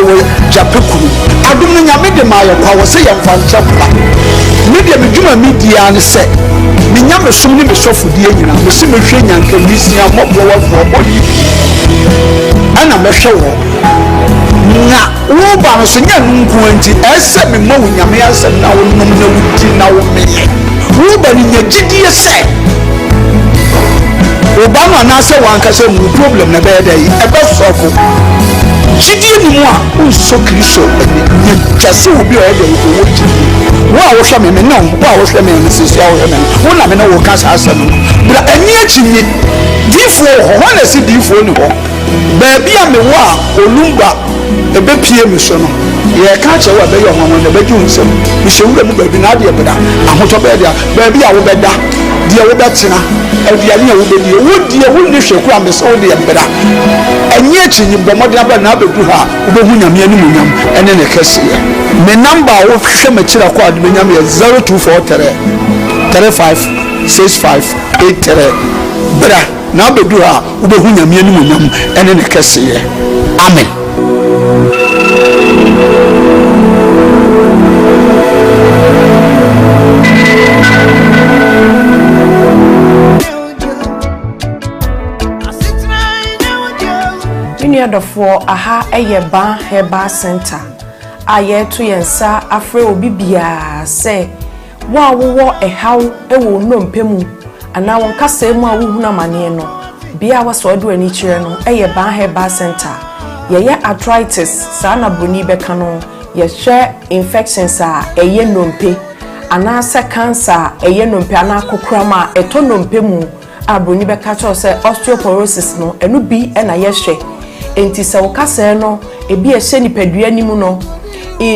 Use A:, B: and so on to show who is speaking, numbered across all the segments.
A: we japekuru adum no nyame de ma ye kwa wo se ye mfa nchapa media medjuma media ne se me nyame som ne me sofodie nyina me se me hwe nyanka misia mobbo wa fo bodi ana me hwe wo na wo ba no so nya nku anti ese me mo nyame asem na wo nom na wudi na wo me wo ba ni nyagidie se Obama na se wan ka se mu problem na be dey e be sofo gidie ni mu a unso kristo ni kase obi o dey wo gidie wo a wo hwe me no wo a wo hwe me sisi a wo hwe me wo na me no wo ka sa asem bra ani achi ni difo ho na se difo ni ho ba bia me wo a olumba e be pie me so no ye ka che wo be yo ho no be ju nsem me hewura mu ba bi na de beda ahoto be dia ba bia wo beda dia wo betina aduane a wo bedi wo die wo ne hwe kura me so de beda enye achi ni bomode aba na abedu ha wo be hu nyame ani munyam ene ne kase me number wo hwe me kira kwa de nyam ye 0243 356583 bra na abedu ha wo be hu nyame ani munyam ene ne kase amen.
B: For aha eyeba heba center aye to yensa afre obi bia say wa wo ehaw ewo nnompemu ana won kasa mu a wo huna mane no bia wa so do ani kire no eyeba heba center ye arthritis sa na broni beka no ye hwe infections a eye nnompe ana se cancer eye nnompe ana kokrama eto nnompemu a broni beka cho se osteoporosis no enu bi na ye hwe enti se wokase no ebi ehye nipadua nimu no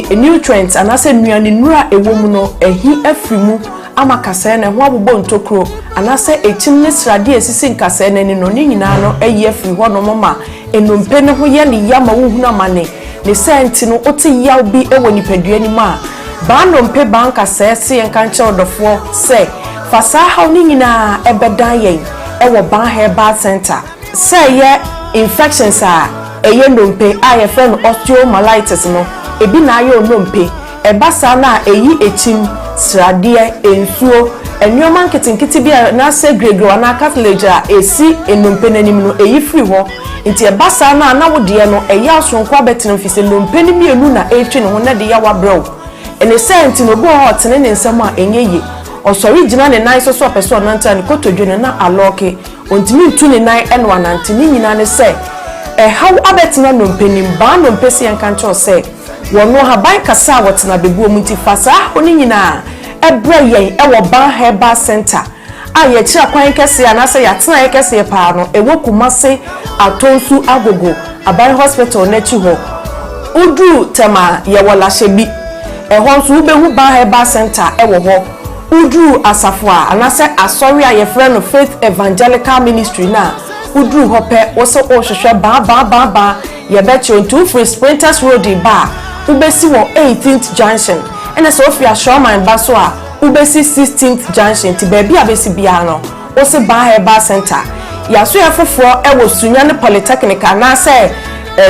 B: nutrients anase nuane nura ewomu no ehi afrimu ama kase na ho abobɔ ntokro anase etim ne srade esisi nkase na ni no ni nyina no eyi afri ho no mama enompe ne ho ye ne yama wo huna mane ne senti no oti yaw bi ewo nipadua nimu a ba nompe ba nkase se enka nche odofo se fasa haw ni nyina ebedan yen ewo ba herbal center se ye infections a eye ndompe a ye friend osteomyelitis no ebi na ayo ndompe ebasa na eyi echim srade ensuo enwoma nketinketi bia na se gregre na cartilage a esi endompe nanim no eyi free ho nti ebasa na wode no eyi asonkwa betene fise ndompe ni mienu na etwe ne ho na de ya wabrew ene senti no bo hot ne nsem a enyeye osori gina ne nan so person nanta ne kotodwe na aloke ontimi ntu ne nan eno anante ni nyina ne se how abetina no mpenim ba no mpesi enka ncho se wono haban kasa wotena bebuo mu ntifasa oni nyina ebre yen ewo ban herbal center a ye kira kwan kese anase ya tena ye kese pa no ewo kumase atonsu agogo aban hospital na chi ho udu tema ye wola shebi ehon so ubehu ban herbal center ewo ho udu asafo anase asori a ye frɛ no Faith Evangelical Ministry na udu hope wose ohwehwe ba ye beche onto free Sprinters Road ba ubesi wo 18th junction ene so ofia Showman ba so a ubesi 16th junction ti ba bia besi bia no wose ba herbal center ya so ya foforo ewo Sunyane Polytechnic na se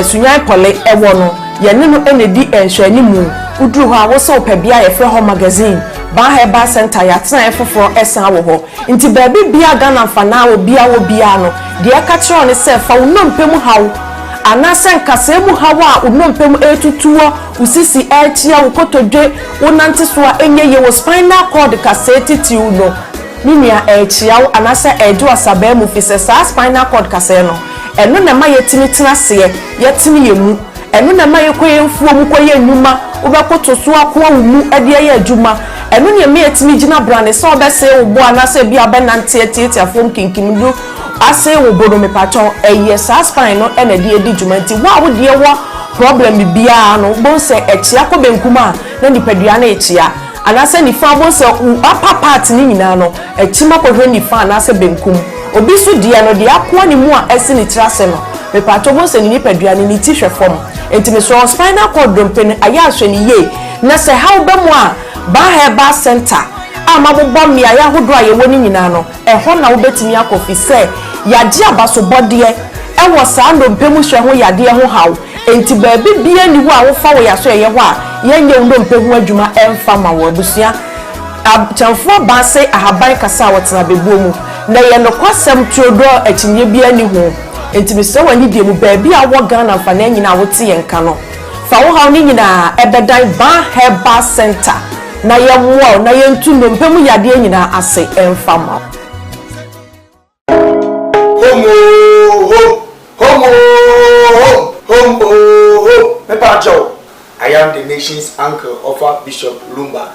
B: Sunyane Poly ewo no ye ne no enedi enhwani mu udu ho a wose opabia ye frɛ ho magazine ba herbal center ya tena efoforo esan wo ho nti ba bia Ghana fa na wo bia no de aka kire on se fa unompemu hawo anase nkase mu hawo a unompemu etutuo usisi etia ukotodwe unante so a enyeye wo spinal cord kase titiu no ninia etia wo anase ejo asaba mu fise sa spinal cord kase no eno na ma yetimi tena se yetimi yemu eno na ma yekoye mfuo mu koye nnuma ubekoto so akwa mu ade ye adwuma eno ne me yetimi gina brane so obese wo bo anase bia benante etiatia fom kinkimdu ase wo bodo me pacho eye sa spine no ena de edi dwumanti wa wo de wo problem bia no bo se echia ko benkuma na nipadua na echia anase ni fa bo se upper part ni nyina no echima ko hwe ni fa anase benkum obi so dia no de akwa ni mu a ese ni trase no me pacho bo se ni nipadua ni ti hwe fom entime so spinal cord dompen aya ahwe ni ye na se how be mu a ba herbal center amabobọ mi aya hodo aye woni nyina no eho na wo betimi akofi se yade abaso bode ewo sa ndompemu hwe ho yade ho hawo enti baabi bia ni wo a wo fa wo yaso eye ho a yenye ndompe ho adwuma emfa ma wo abusua chamfo ba se ahaban kasa wotena bebuo mu na ye no kwasem tuodo akinye bia ni ho enti me se wani die mu baabi a wo Ghana fa na nyina wote yenka no fa wo ha ni nyina ebedan ba herbal center na ye wo na ye ntu ndompe mu yade nyina ase emfa ma
A: I am the nation's uncle of Bishop Lumba.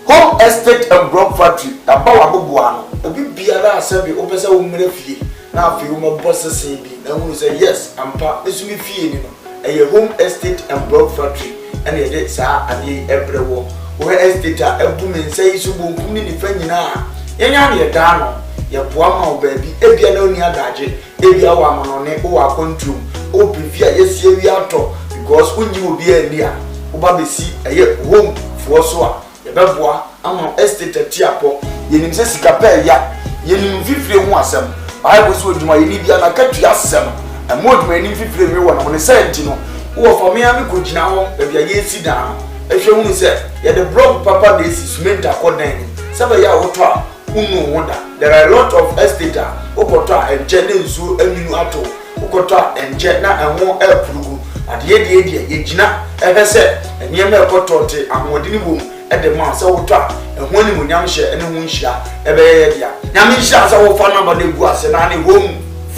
A: Home estate and block factory. The power of Buano. A bit biara assembly opens a woman fee. Now, if you want bosses say, and we say yes, and part this will be fee. A home estate and block factory. And a dead sir and ye every war. Where estate are a woman says you won't come in the friend now. Yanyan dano. Ya poama baby, ebia no ni adaje, ebia wa manone o wa control, o prefia yes ye wi ato because unyi obi ani a oba besi eye home for so a ye beboa ama estate tiapo ye nim se sika pa ya ye nim fifire ho asem bible so odwuma ye ni bia na katua asem amo odwuma ni fifire mi wo na woni senti no wo for me ami ko gina ho ebia ye si dan ehwe hu se ye the block papa dey cement akodan sebe ya wo to a unu wonder there are a lot of estate okota enje ne nsu aminu ato okota enje na enwo apurugu ade de ye gina ehese eniem na ekotote ahodi bom ede ma se wotwa ehwo ni munyam hye ene hu nhia ebe ye dia nyam nhia se wo fa number de gu ase na ne home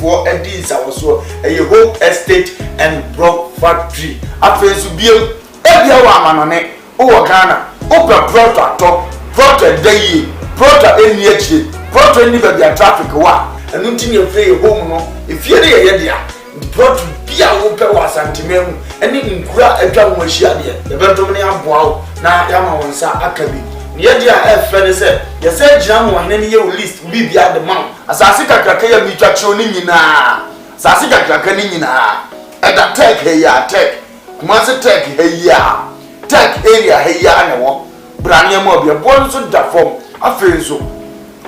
A: for edins awoso eye home estate and block factory afensu biem ebia wa amanone o Ghana o proto ato proto dey Prota eni echi, prota eni baby a traffic wa. Enu ntini efre home no, efie de ye dia. Prota bia wo pe wa santimemu, eni nkura atwa wo ahia de. Ye betom ne aboa wo na ya ma wonsa akabi. Ne ye dia efre ne se, ye se gina mo hene ne ye list bi bia de man. Asase kakraka ya mi twa kyo ni nyina. Asase kakraka ni nyina. Eda tech he ya tech. Kuma se tech he ya. Tech area he ya ne wo. Brane mo bia bon so da form. Afenso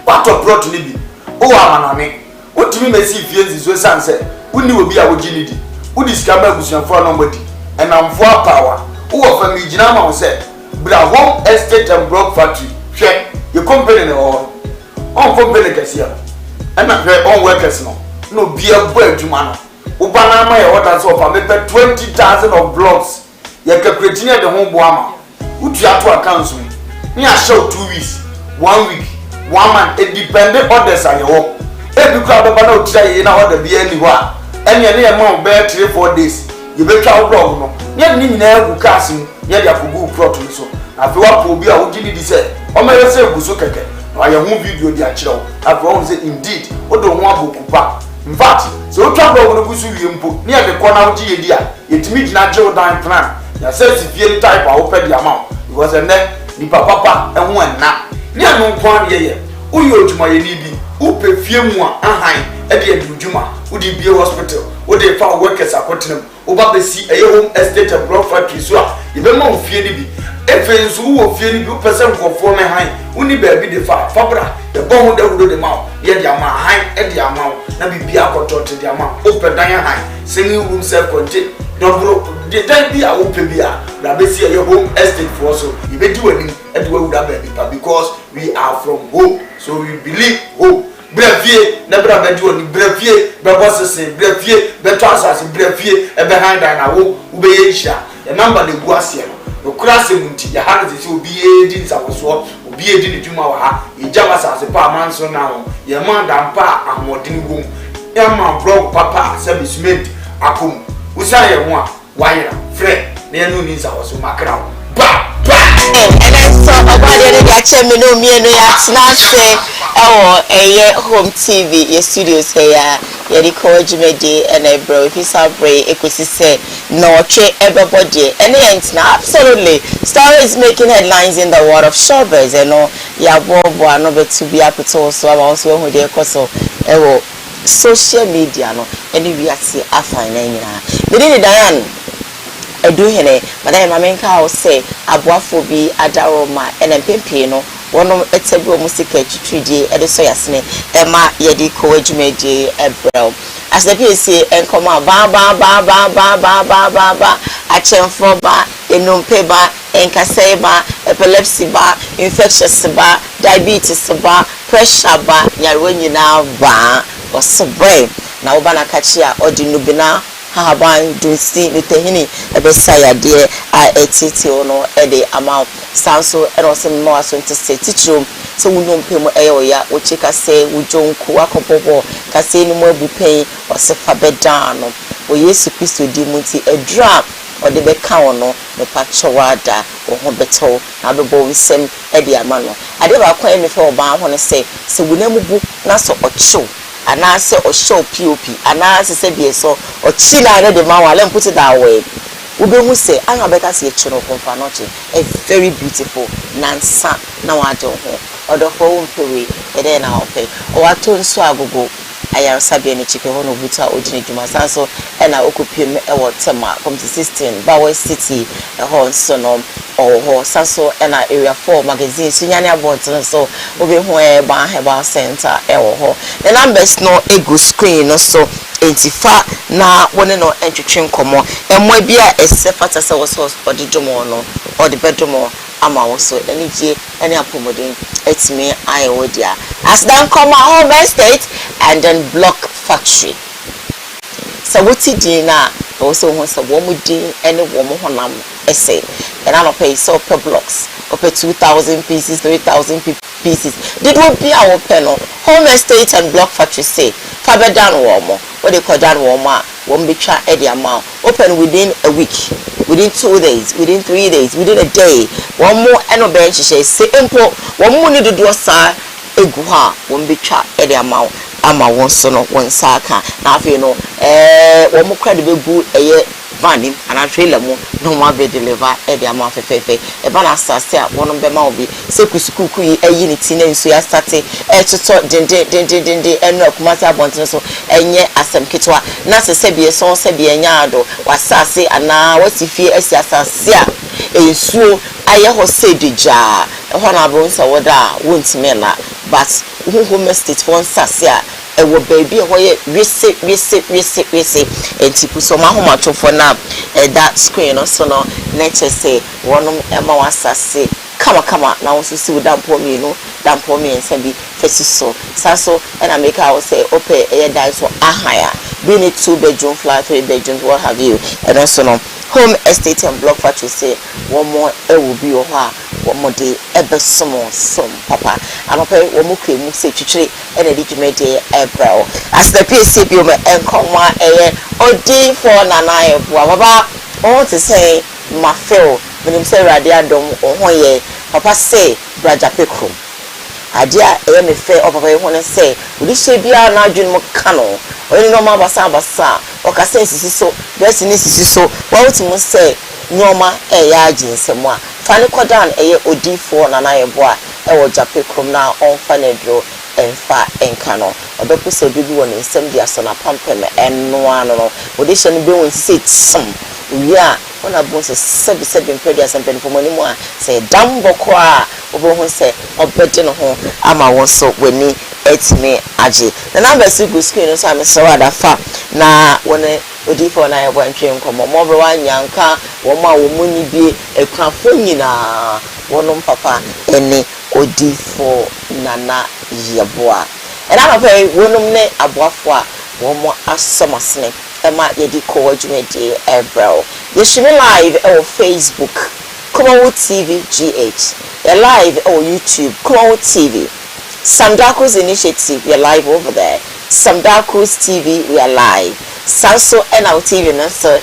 A: wato plot ni bi o amanane otimi mesi fienzi so sanse uni obi a wogini di udi skamba agusuafo no mbodi enamfo power wo fa mi gina ma wo se bra home estate and block factory hwe ye company ne on company kasia ena hwe on workers no bia bo adwuma no wo bana ma ye order so fa me 20,000 of blocks ye calculate ne de ho bo ama utu ato accounts ni a show 2 weeks 1 week 1 month it dependent orders on your e bi kwa baba na otira ye na order bi ani ho a ene ne ye ma be 3-4 days ye be twa blog no ye ni nyina egu cars ni ye dia kugu plot ni so na fe wa po bi a wo gini di se o ma ye se egu so keke na ye hu video di a kire wo after one say indeed o do ho abokupa in fact so o twa blog no gusu wie mpo ni ye de ko na wo gi ye di a ye timi gina je dan plan ya se si fie type a wo pe di ama because ene ni papa ehun enna ni anu kwan ye uyo odwuma ye ni bi upe fie mu a ahan e de adwuma udi bie hospital udi fa workers akotenam oba besi eye home estate and block factory so a ye be ma ofie ni bi efe nso wo fie ni bi upese nkofo me han uni ba bi de fa fabra e bo ho dawudo de ma ye de ama han e de ama na bibia akotote de ama ope dan han semi room self contain dobro de dan bi a ope bi a na besi eye home estate for so ye be di wani e de wawu da ba bi because we are from home so we believe home brefie na bra be di wani brefie be bosese brefie be to asase brefie e be han dan na wo be ye hia e number de gu ase no krase munti ya ha ze obi e di nsawoso obi e di ne dwuma wa ha e jama asase pa manso na ho ye man dan pa amodini wo ya ma blog papa sabi cement akom usa ye ho a wayera fre na ye no ni nsawoso makra ba
C: and I saw about the lecture me no me no ya na say eye home TV your studios here ya the college mede and I bro if you sabre ekwesi say no che everybody and it na absolutely story is making headlines in the world of showbiz and no ya bobo no be to be apito so also who dey koso social media no and we are see afan na nyina me dey Diane edu hene madam mamenka o say aboafo bi adaroma ene pempe no wonom etebu musika twitwidie e de so yasne e ma ye di ko adwumadie ebrel as the PSC enkoma ba achemfo ba enumpe ba enkasai ba epilepsy ba infectious ba diabetes ba pressure ba nyarewa nyina ba osebre na wo ba na kachia odinubina haban dunsi nitehini ebesaya de a etiti ono ede ama sanso erosem no aso ntese tichiro so wunompe mu eyoya wo chika se wujonku akopopo kase ni mu abupen osefa bedano o Yesu Kristo di munti edra ode beka ono me pachowada wo ho beto na bebo nsem ede ama no ade ba kwan me fe oba ho ne se wunamubu na so ocho anase o show pop anase se bie so o china na de ma wale put it that way ube hu say anya beka se chino konfa noche a very beautiful nansa na wa de ho odofo wo mpewe ede na ofe o wato nso agogo ayarsa bia ne chike ho no buta ojine dwuma sanso e na okopiem e wo tema come to 16 Bawa City e ho nso no ho sanso e na area 4 magazine sunyane about so obe hu e ba heba center e ho the numbers no ego screen no so entifa na woni no entwetwe nkomo emwa bia esefata se wo so odidwomo no odibedwomo ama wo so enije ene apomodin etime ayewodia as dan come home estate and then block factory so woti din na wo so ho so wo mudin ene wo mo honam ese and I pay so per blocks up 2,000 pieces 3,000 pieces did we be our panel home estate and block factory say faber down warmer what they call down warmer won't be try the amount open within a week within 2 days within 3 days within a day one more and bench say simple one more need to do a side eguha won't be try the amount ama won so no won saka na afi no wo mo credible good eye vanim ana trailer mu no ma be deliver e dia ma fefefe e ba na asase a wono be ma obi se kusukuku yi eyi ni ti na nso ya start e toto den enu akumata abonten so enye asem ketwa na se bie so se bie nya ado wasase ana wasifie asi asase a ensuo aye ho se deja e ho na bo nsa woda wontime na but home estate for sase a ewo baby ho ye wese entipu so ma ho matofo na that screen no so no nature say wonum ema wasase kama na wo so si dampo mi no dampo mi ensa bi fesi so saso and I make I say open air die so ahaya be need 2 bedroom flat 3 bedrooms what have you and also no home estate and block factory say one more e will be o ha one more day ebe some papa and pay one more cream say twitwe and e di dwumade April as the PSC bi o me enkoma odi for nana e baba on to say my feel when say radio adom ohon ye papa say braja pekro adia e me fe o papa e ho say odi so bia na adwun mo ka no oni no ma basa o ka sense so dress ni sisi so what mo say nyoma ya aginsemo a fane kodan odi for nana ye bo a e wo jape krom na on fane dro enfa enka no obepo se bibi won nsem dia so na pampem enno ano no odi hye no be won sit wi a ona bon se sebi mpedi asempeni fomani mu a se damboko a obo se obede no ho ama won so weni etime age the numbers go screen so am so wada fa na woni odi for na yebo ntwe nkomo mo be wanyanka wo ma wo muni bi ekrafo nyina wonom papa ene odi for nana yebo a era na pe wonom ne aboafo a wo mo asomasene ema yedi Koowaa Dwumadi April yeshime live on Facebook Koowaa TV GH you're live on YouTube Koowaa TV Samdako's initiative we're live over there Samdako's TV we are live Sanso NL TV na so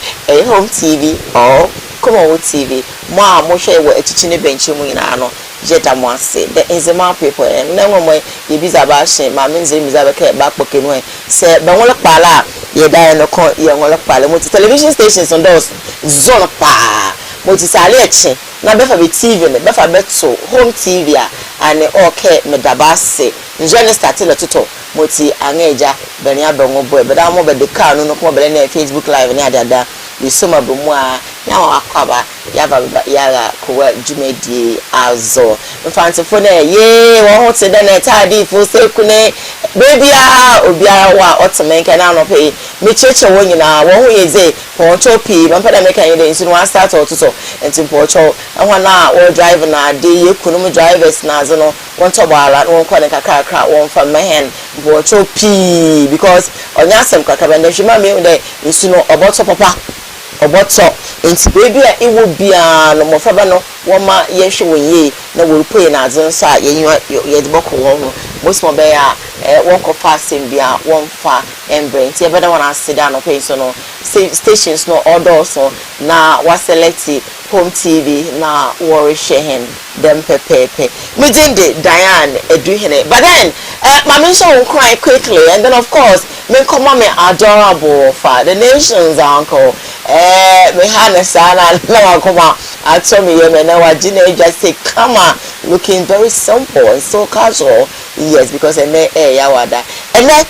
C: home TV or Koowaa TV mo hwe wo echichine benchi mu ina no jeta mo ase the inzema people na mo ye biza ba hye ma menze miza be ka ba pokenu se be won kpala ye da no ko ye won kpala mo television stations on those zone pa mo ti sale echi na be fa be TV ne be fa beto home TV a ane okay me dabase njene start le toto mo ti angeja be ne abanwo boy be da mo be de car no ko be na Facebook live ne adada we soma be mu a na wa kwaba yaga Koowaa Jumedi azo mfantefo na ye wo ho te da na tadi fo sekune baby obiara wa otemenka na no pe me cheche wo nyina wo ho yeze poncho pi mampada meka yede nsu no start ototo enti poncho ehwa na wo drive na de ye kunum drivers na azo no won to baala won kwa ne kakra won fa mehen poncho pi because onya asem kakra na hwima me de nsu no oboto papa oboto enti baby a iwo bia no mofaba no woma yehwe wonye na wo rupoye na azo nso a ye de boko wo ho most mo be a won ko fasting bia won fa embre enti e beda wana asida no pe so no stations no order so na wa select home TV na worry shehen them pepepe midinde Diane eduhene but then mama show cry quickly and then of course me come me adorable for the nation's uncle me hana sana na kuma atomi ye na wajine just say come on looking very simple and so casual yes because ene ya wada ene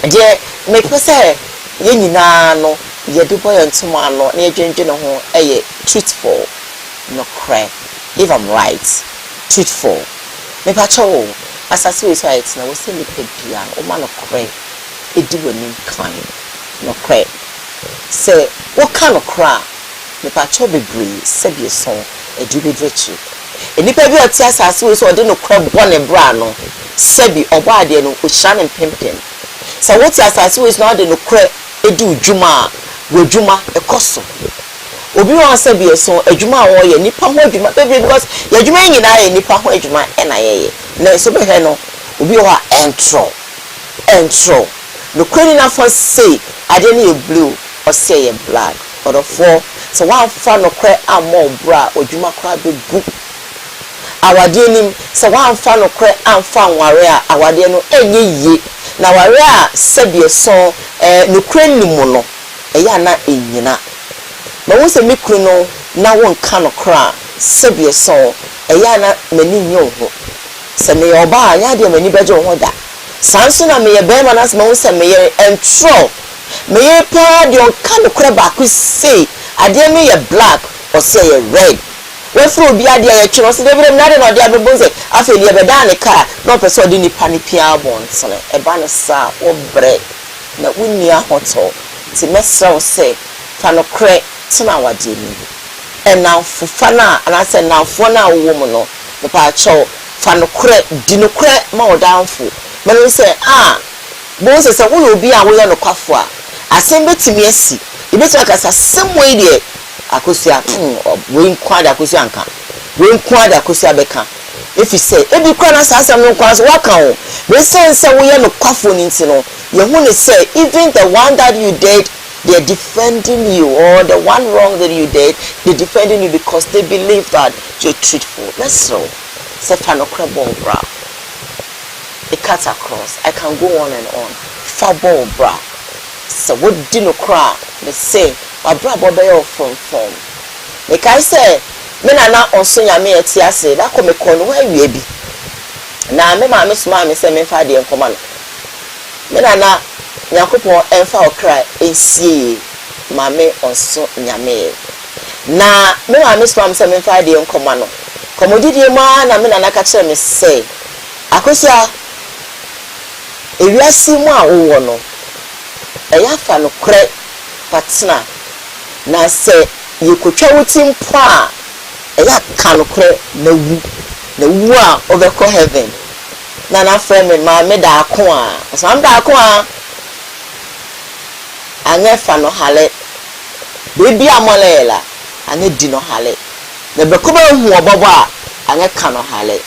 C: je me pese ye nyina no ye do boy ntoma no na ye dwendwe ho eye truthful no cry if I'm right truthful me pa cho asase we so it na we say me pebia o ma no cry edi wani kan no cry say what kind of cry me pa cho bebre se bi so edu be drechi enipa bi oti asase we so odi no cry bone bra no se bi obo ade no o hia ne pimpim so what asase we is not de no cry edu dwuma wodwuma ekoso obi won se bi so adwuma wo ye nipa ho adwuma baby because ye adwuma nyina ye nipa ho adwuma e na ye na so be he no obi wo entro no kwani na for say ade na ye blue or say ye black or the four so one fa no kwe ammo bra adwuma kwa be gu awade nim so one fa no kwe amfa nware a awade no enye ye na ware a se bi so no kwani mu no eya na enyina ma wo se mikru no na won ka no kra sebie so eya na mani nyo ho se me oba anya de mani beje ho da sanso na me ye be ma na se ma wo se me ye entro me ye pa de on ka no kra ba ku say ade no ye black or say ye red we fro obi ade ye twiro se de bi na de no de abebo se afeli ye be da ne ka no person de ni pani pia bon sele e ba no sa wo bre na wunni ahoto ti mesra say fa no kra tina wade ni ena fufa na ana se na fo na wo mu no me pa cho fa no kra di no kra ma odanfo me no say bo se wo obi a wo ye no kwafo a asem betimi asi ibetu akasa semwe de akosia we nkwada akosia nka we nkwada akosia beka if you say ebi kwa na sa asem no kwa so waka o we say wo ye no kwafo ni ntino ye hu ne say even the one that you did they're defending you, or the one wrong that you did, they're defending you because they believe that you're truthful. That's so. Stefano Crabble bra. It cuts across. I can go on and on. Fabo bra. So what did no cry? They say, my bra bobe from. Like I say, men are not on Sonya me at Tiase, that come a corner where we be. Now, me miss mammy say me father and command. Men are not. Nyakopo enfa okra ensie mame onso nyame na me ma misfam se me fa de nkoma no komodidie ma na me na naka kire me se akosia ewiasi mu a wo no eya fa no kre patna na se yekotwa wutim po a eya ka no kre na wu a obekọ heaven na frame ma me da ako a so am da ako a anye fa no hale bebi amolela anye di no hale na bekoba hu obobo a anye ka no hale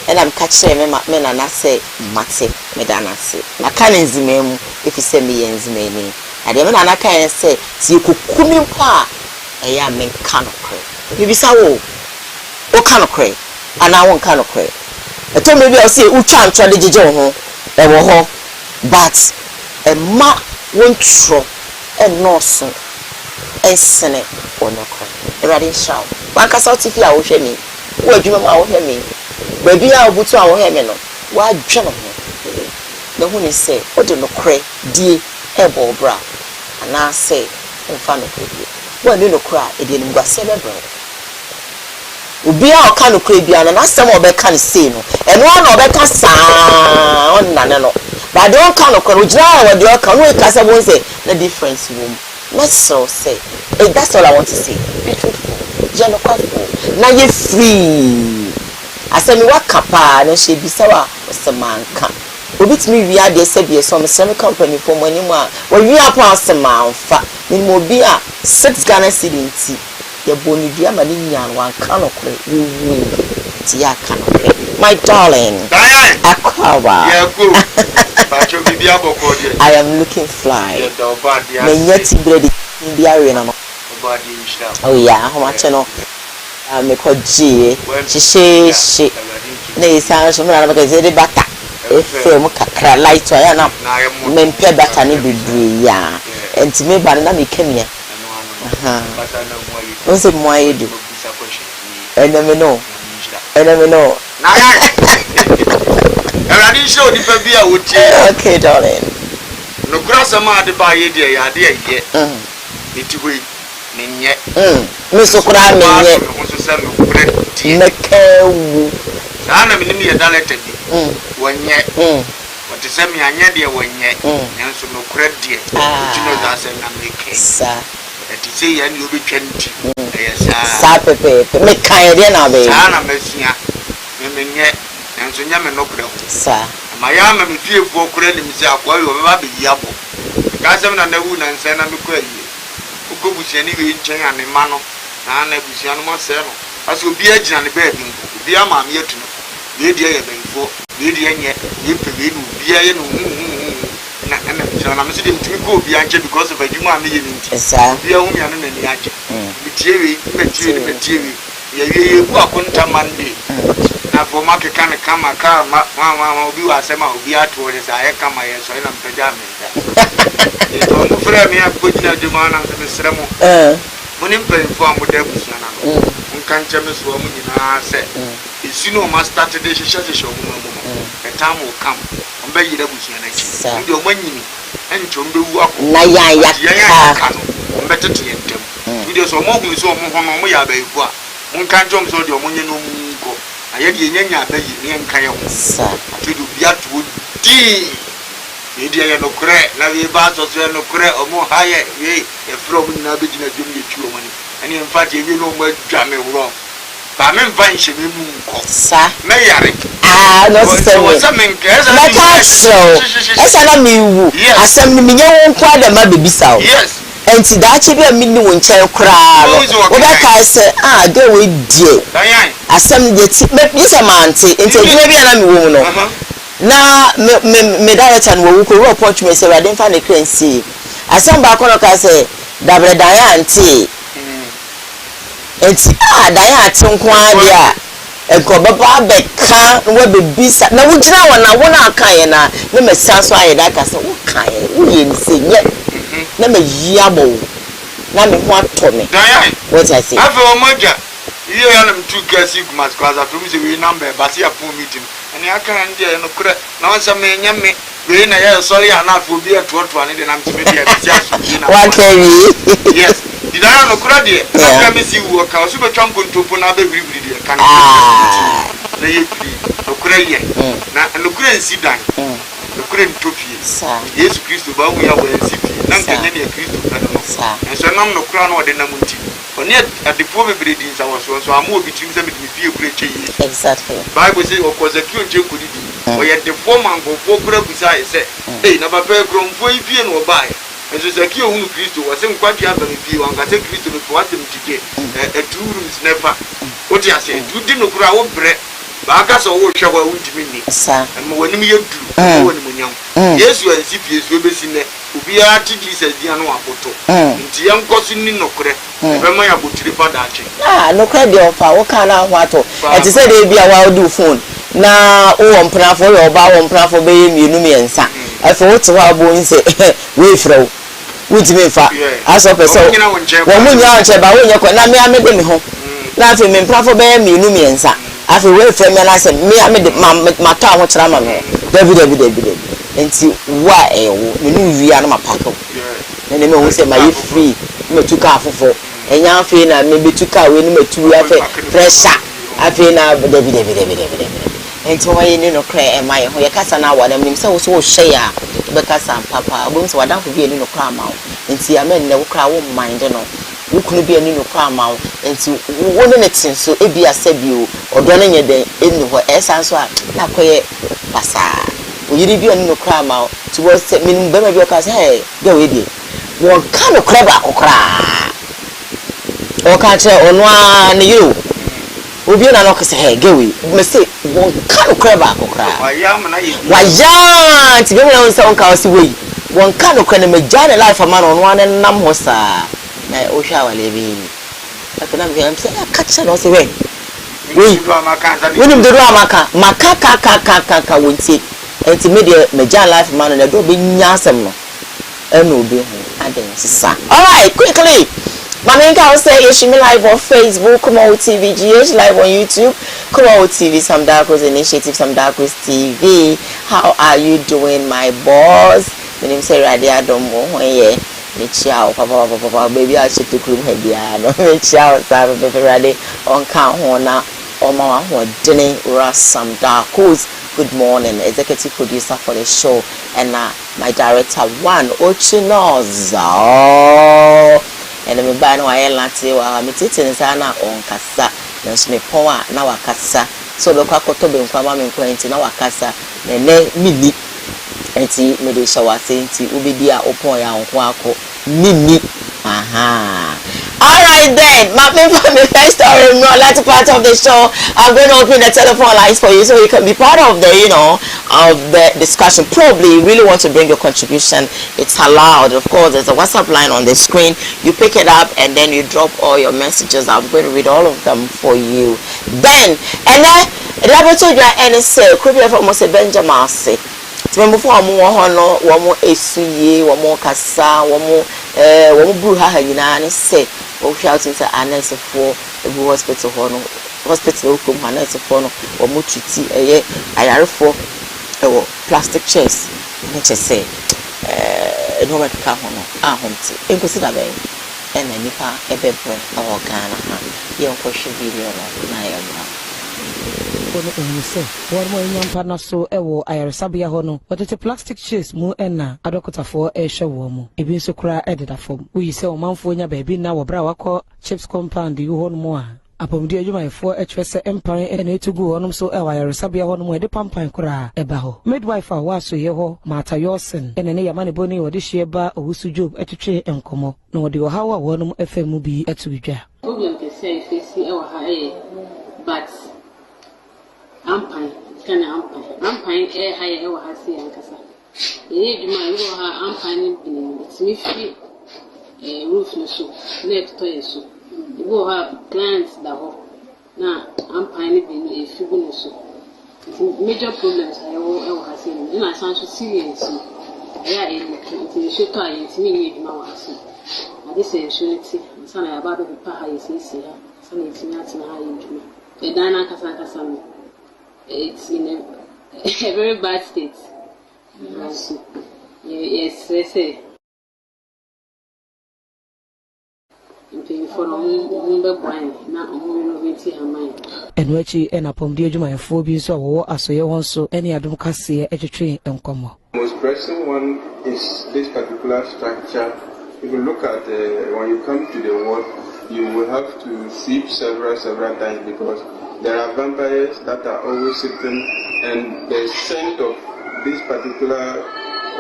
C: ena mka kire me na na se mate me da na se na ka ne nzimemu efi se me ye nzimeni ade me na na ka yen se ti kokumi pa eya me ka no kre bibi sa wo o ka no kre ana won ka no kre eto me bi o se utwa ntwa de jeje ho e wo ho but e ma won tro e nurse e sene onoko erade shaw wanka south fi a wo hwe mi wo adwuma ma wo hwe mi ba bi a obutu a wo hwe mi no wa dwe no ho na hu ni se o de no kre die e bo bra ana se mfa no kre When you cry, it didn't go celebrate. Ubi a ɔka no kura bia na asɛm ɔbɛka ne sei no ɛno ana ɔbɛka saa ɔnna no but de ɔka no kura ogyina a wɔde ɔka no ɛka sɛ wɔn sɛ na difference wɔ mu mɛsrɛw sɛ that's all I want to say be truthful gye no kwafo na yɛ free asɛm waka paa na hyɛ bisa wa ɔsɛm anka obi tumi wi adeɛ sɛ bie sɛ ɔmsɛm company fo mo anim a wɔwi apo asɛm anfa ne mo bi a 6 Ghana cedi nti ya boni dia ma ni nyan wan kano kre wu ti ya kano kre my darling Koowaa
A: yeah go ba cho bibi aboko dia
C: I am looking fly
A: yeah do ba dia
C: me nyati bredi bi awe na no
A: ba dia ishla
C: oh yeah ho ma che no me ko ji she na isa so na ba ze de bata efe mu kakra light ya na me mpe bata ni bibiri ya enti me ba na me kemia what's it more you do? And let me know. Okay, darling.
A: No grass a man to buy a dear, yet. Need to wait.
C: Miss Okra,
A: me a dialect. One yet. But to send me a dear one yet. And so no credit, dear. You know that's an American. And to say, and you'll be 20. Yes,
C: Sape, make kind of a
A: Anna Messia, women yet, and so Yaman no crowd.
C: sir.
A: My arm and fear for credit himself while you will be yabo. Cousin and the wood and send them to credit. Who go with any chain and a mano, and a Busiano Marcelo. As will be edging and the baby, be a man yet to know. Lady before, lady and yet, you prevail, be a and I'm sitting to go behind you because of a human being.
C: Sir,
A: be a woman and a yacht. Material, you walk on Monday. Now for market can come a car, Mamma will be a semi will be out towards I come my so I'm pajamas. Don't frame me, I put in a demand on the ceremony. When in paying for Modebus, can't tell us woman in our set. It's you know, must start today, she shall show a time will come. I'm begging the bush and your money and to walk. Better to get them. Videos are more so we are very poor. One can't jump so your money no go. I had Yanya baby and Kayo. To do Biat would tea. Media no crack, Navi Basos no crack or more higher. Yea, a from Nabijin a junior money. And in fact, you know where Jammy wrong. But I'm inviting you, sir. Mary.
C: No,
A: something.
C: As I mean, I send me young quite a baby sound.
A: Yes.
C: And see that you be a minimum child crowd. What I say, go with dear. I send the make me some auntie into maybe an woman. Now, me director and we could report me say I didn't find a currency. I send back on a say, double Diane. It's Diane Tunquadia. A gobaba beka, no baby. Now, would you know when I want to Kayana? No, Miss Sansway, that I said, what kind? We say, yet. Never yabo. Let me want Tommy. What I say?
A: I feel Maja. You are them 2 girls, you must cause a promise we number, but see a poor meeting. And I can't get no credit. Now, some men, yummy. When I am sorry, enough will be a 12 one, and I'm to be a
C: what can you?
A: Yes. Did I have no credit? Let me see work. I was super drunk to put another review. Can they no credit? And no credit sit down. No credit to yes, Christo, but we are well city. None can any Christo. And so I'm no crown or the Namuti. But yet, at the poor breedings, I was so I'm more between them with few great changes.
C: Exactly.
A: Bible says, of course, a cute joke could be. Or yet the 4 man go 4 grub beside say, hey, never pay grown for if you know buy. And so a cure who Christo was in quite young if you want to take Christo to what them to get a 2 rooms never. What you say, you didn't grow bread. Bagas or shower with me, and when you do, when young. Yes, you are CPS, you be seen there. We are TGs as the annual photo. It's young cousin no credit. Remember about the father.
C: No credit of our kind of water. And to say they be a wild do phone. Now, oh, plan for your bow and plan for baby, you know me and son. I thought to our bones say, we throw. Which me for as of a so. When you are about when you can, I made them home. Nothing in plan for baby, you know me and son. I feel well from me and I said, me, I made my town, what's Rama. David. And see why you knew we are my pack. And they know say, my free, me took half for enya afi na maybe tuka we ni matu afi pressure afi na de enti wo ye ni no kra e mai ho ye kasa na wa na nim se wo so wo hwe ya be kasa papa obum se wadan fo bi ni no kra ma wo enti amen na wo kra wo mind no wo kunu bi ni no kra ma wo enti wo ne tin so e bi asabi o odo no nye den eni ho esa so a na koye pasa oyiri bi ni no kra ma wo ti wo se min be ma bi o kasa hey ga we die wo ka no kra ba kokra o ka che ono a ne you obi na no kasa hey ga we me say wo ka no kra ba kokra wa ya ti be me no se on ka o si we wo ka no kra na me jana life ma no ono an nam ho sa na o hwa wale bi akana bi am say catch no say we do amaka maka wonti enti me de me jan life man na do be nyasem no eno be ho aden sisa. All right, quickly Maminka will say you me live on Facebook, Koowaa TV, GH live on YouTube, Koowaa TV, Some Darkos Initiative, Some Darkos TV. How are you doing, my boss? My name is Radia Dombo. Yeah. Michao, papa, baby, I should to crew heavy. No, Michao, Saturday, ready on count hona, on my one, Denny Russ, Some Darkos. Good morning, executive producer for the show, and my director, one Ochinozo. And I'm buying why Lati or Mititin Sana on Cassa, and Smepoa, now a Cassa. So the Kakotobi and Kwamam Quentin, now a Cassa, and then Mini. And see, Medisha was saying to Ubidia Opoya on Quaco, Mini. Aha. Alright then, my family first story, no, that's part of the show. I'm going to open the telephone lines for you so you can be part of the, of the discussion. Probably you really want to bring your contribution. It's allowed. Of course, there's a WhatsApp line on the screen. You pick it up and then you drop all your messages. I'm going to read all of them for you. Then, and then, I told you I say, could be from Benjamin say. Before I'm no, one more SUye, one more Cassa, one more Bruha, say, oh, shouting to Annes for the hospital, hospital, Annes for or Muchiti, I are for plastic chairs, let's just say, no matter how home, inconsider and then if I ever or Ghana, young question video, one more young partner so ewo ayaresabia hono but the plastic chase mu enna adokota for e hwe mu ebi so kra ededa fom we say o manfo nya baby na wo bra wakọ chips compound you hono mu a apomdi adwumayefo etwese empire ena etugu honom so ewa ayaresabia hono mu ede pampan kra eba ho midwife a waso ye ho mata yosen ena ne yamane boni wo de hye owusu job etwetwe enkomo na wo de wo hawa honom efemu bi etubidwa
D: problem ke say face ewa ha but Ampine, can Ampine, higher ever has seen Ankasa. You might have Ampine it's me roof no so, net toy so. You will have clients that hope. Now, Ampine being a figure so. Major problems I ever has seen. Then I sound so serious. Yeah, it's a show time, it's me, now I see. And this is insurance, and some about the power is easy. Some it's not in high injury. The Dana Casan. It's in a very bad state. Yes, let's say.
B: And wechi and upon the Juma phobia so war as you want so any Adam Cassia etchetry and come.
E: Most pressing one is this particular structure. If you look at when you come to the ward, you will have to sweep several times because there are vampires that are always sitting, and the scent of this particular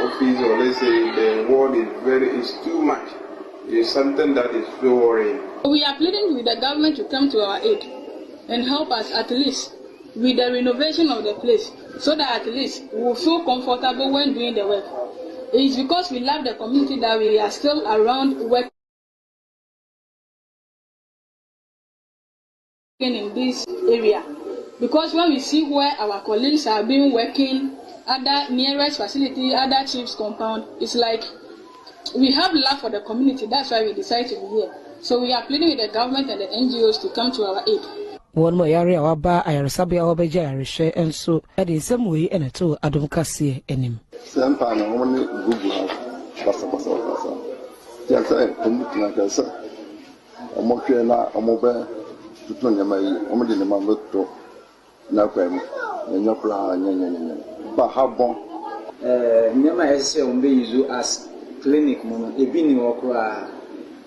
E: office, or let's say the ward, is too much. It's something that is so worrying.
F: We are pleading with the government to come to our aid and help us at least with the renovation of the place, so that at least we will feel comfortable when doing the work. It's because we love the community that we are still around working in this area, because when we see where our colleagues are being working at the nearest facility, other chiefs compound, it's like we have love for the community. That's why we decided to be here. So we are pleading with the government and the NGOs to come to our aid.
B: One more area waba ayaresabia obeja areshe enso ade nsem we eneto adom kase enim
G: sempa na woni gugu ha basa jansa e komutina kasa Omohwe na omobe tutu nyama yi omode ne ma meto na kwam nya kula nya ba habon
H: nyama ese ombe yuzu as clinic mono ebi ni okra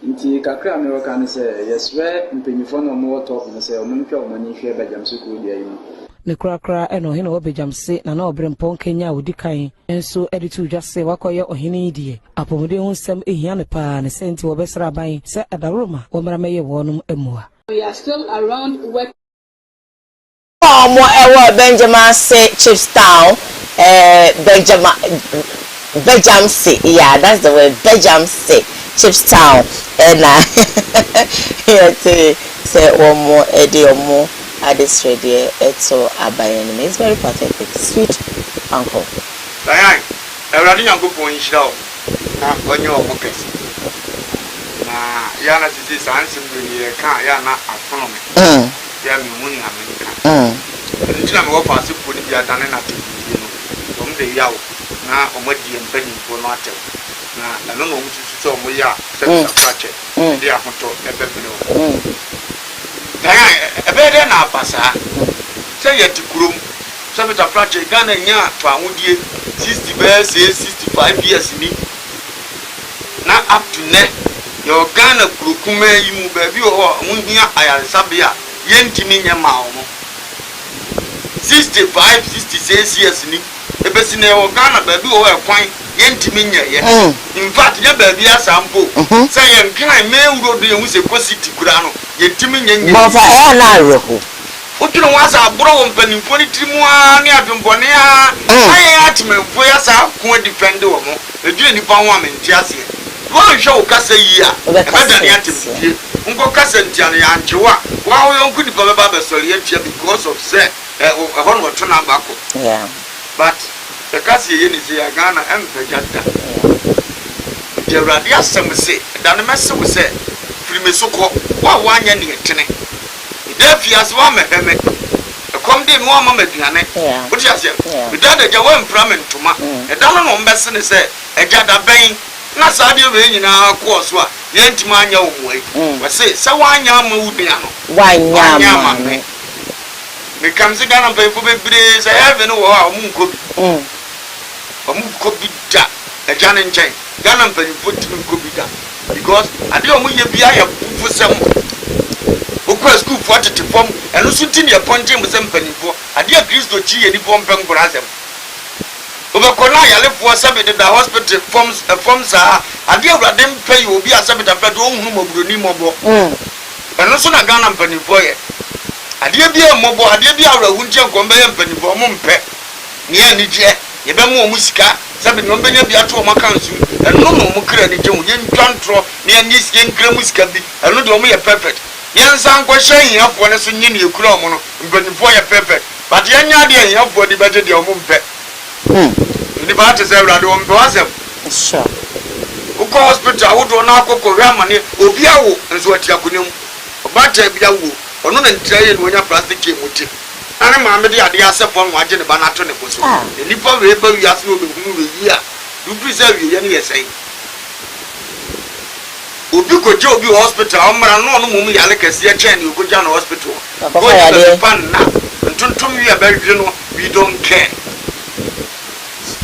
H: nti kakra me roka ne se yeswe mpanyifo no mo top ne se omonhwe omani hwe bajam suku dia yi
I: ne krakra eno hina obejam se na obre mpon Kenya odikan enso editu dwase wakoye ohine die apomode hu nsem ehia ne pa ne senti wobesra ban se adaroma womra meye wonum emua.
F: We are still around work.
C: Benjamin say Chipstown, Benjamin say, yeah, that's the word, Benjamin say Chipstown, and here to say one more Eddie or more at this radio, it's so abaying. It's very pathetic, sweet uncle.
A: Diane, I'm running a good point, show. Now, when you're okay. Yana is answering the car, Yana, autonomy. Yami Muni America. I'm going to put it down and from the Yao. Now, Omadi and Penny for not. Now, I don't know which is so we are, seven structure. They are photo, never know. A better now, Passa. Say it to Groom. Some of the project Ghana Yan, 60 bears, 65 years in it. Now up to net. Your Ghana Kukume, you baby or Munia, I Sabia, Yentiminia Mao 65, 66 years in the Bessine or Ghana baby or a point, Yentiminia. In fact, your baby has sample. Say, and can I mail road with a cosity grano, Yentiminia. What you know was a brown penny 23 more near Dumbonia. I had me for yourself, who defend the woman, the Jenny Power in Chassis. One show Cassa year, better than Uncle Cassantian and Joa. Wow, you couldn't go about the Soliatia because of set a hundred ton of bacco.
C: Yeah.
A: But the Cassia is a Ghana and the Janta. The Radia some say, than a master was said, Frimisoko, one year near Tenny. Therefore, as one may come in one moment, which I said, without a Jawan Pramen to ma, a dollar on Besson said, a Jada Bain. Na sadio we nyina ko so a yentima anya omwe we say se wanya ma wudiano wanya ma me kam se Ghana pe fo bebre se heaven wo a omu kobi da e jane nchen Ghana pe fo timi kobi da because ade omu ye bia ya fo sem okwa school fo tete fom eno so tin ye ponte mo sem panifo ade a Kristo chi ye ni fo mpem brasem Obekona yale for sabe the hospital forms are ade awrade mpa you obi asabe da fed ohunu mobroni mobo eno so na Ghana mpanifo ye ade bia mobo ade bia awrahu nche nkombe ye mpanifo mo mpe ne anije ye be mo musika sabe no benya bia to mo kansu eno no mo kra ni je wo ye ntwantro ne anyisi ye nkra musika bi eno de mo ye perfect ye nsan kwa hyen afo ne so nyi ne ekura mo no mpanifo ye perfect but ye nya de ye afo de beje de mo mpe the part is every one person.
C: Sure.
A: Uko hospital, would one alcohol money, Obiawo, and so what Yakunum. But Biawo, or not entirely when your plastic came with it. And I'm a media upon watching the Banatonic. The Nipple River, you ask me who year. You preserve you, any say. Ubuko Joe Hospital, I'm not no mummy, I like a sea chain, you go down to hospital. Go to the fun now. And to me, a very general, we don't care.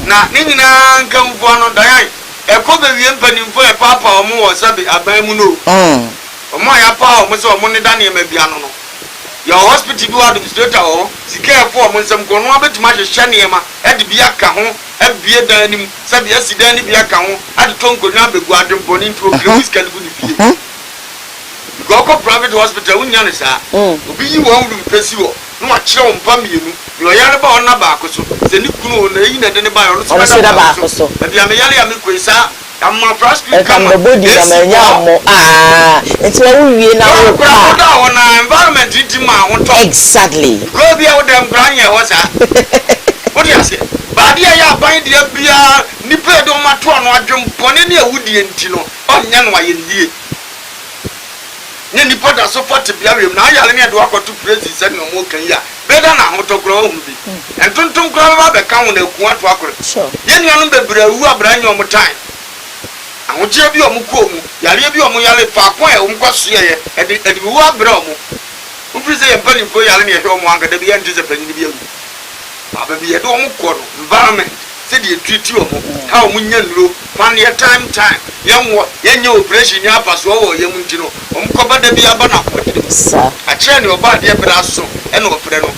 A: Na nini na nkamfo no dan ekobe wie mpanimfo e papa omo wo sabe aban mu no omo ya pa omo se omo ne dan e mabia no your hospital bi administrator o sikefo omo nsem ko no abetuma hwehwe ne ma e de bia ka ho e bie dan nim sabe asidan ni bia ka ho ade tonko na begu adempo ni ntro kremis kan gu ni fie go ko private hospital unya ne sa obi yi wo ru pesi wo no a kire on pa mienu yo yare ba ona ba akoso se ni kunu na yi na de ne ba yo so ba akoso e bia me yare ya me kwesa amma first week
C: come the body na me nya mo enti wo wie na wo
A: pa da wona environment di ma won to
C: exactly
A: go bia wo dem granye ho sa what you say ba dia ya ban dia bia ni pe do ma to no adwem pone ne awudie enti no onya no aye ndie ni poda so forte bia wem na ayale ne do akoto praise se no mo kan ya beda na hotokro hu bi entontom kro ba be kan wona ku ato akoro ye nuanu bebre wu abranya o mo time
J: ahoje bi omu ko mu yare bi omu yare fa kwa e omu kwaso ye edi wo abra omu ufiri se ye pani fo yare ne ye omu anga da bi ya ntize pani bi awu aba bi ye do omu ko no environment se di treat omu ha omu nya nuro pan ye time yenwo yenye operation ya paso wo ye mu ntino omu ko ba da bi aba na ko
C: sa
J: a kire ne oba de bra so e no ofre no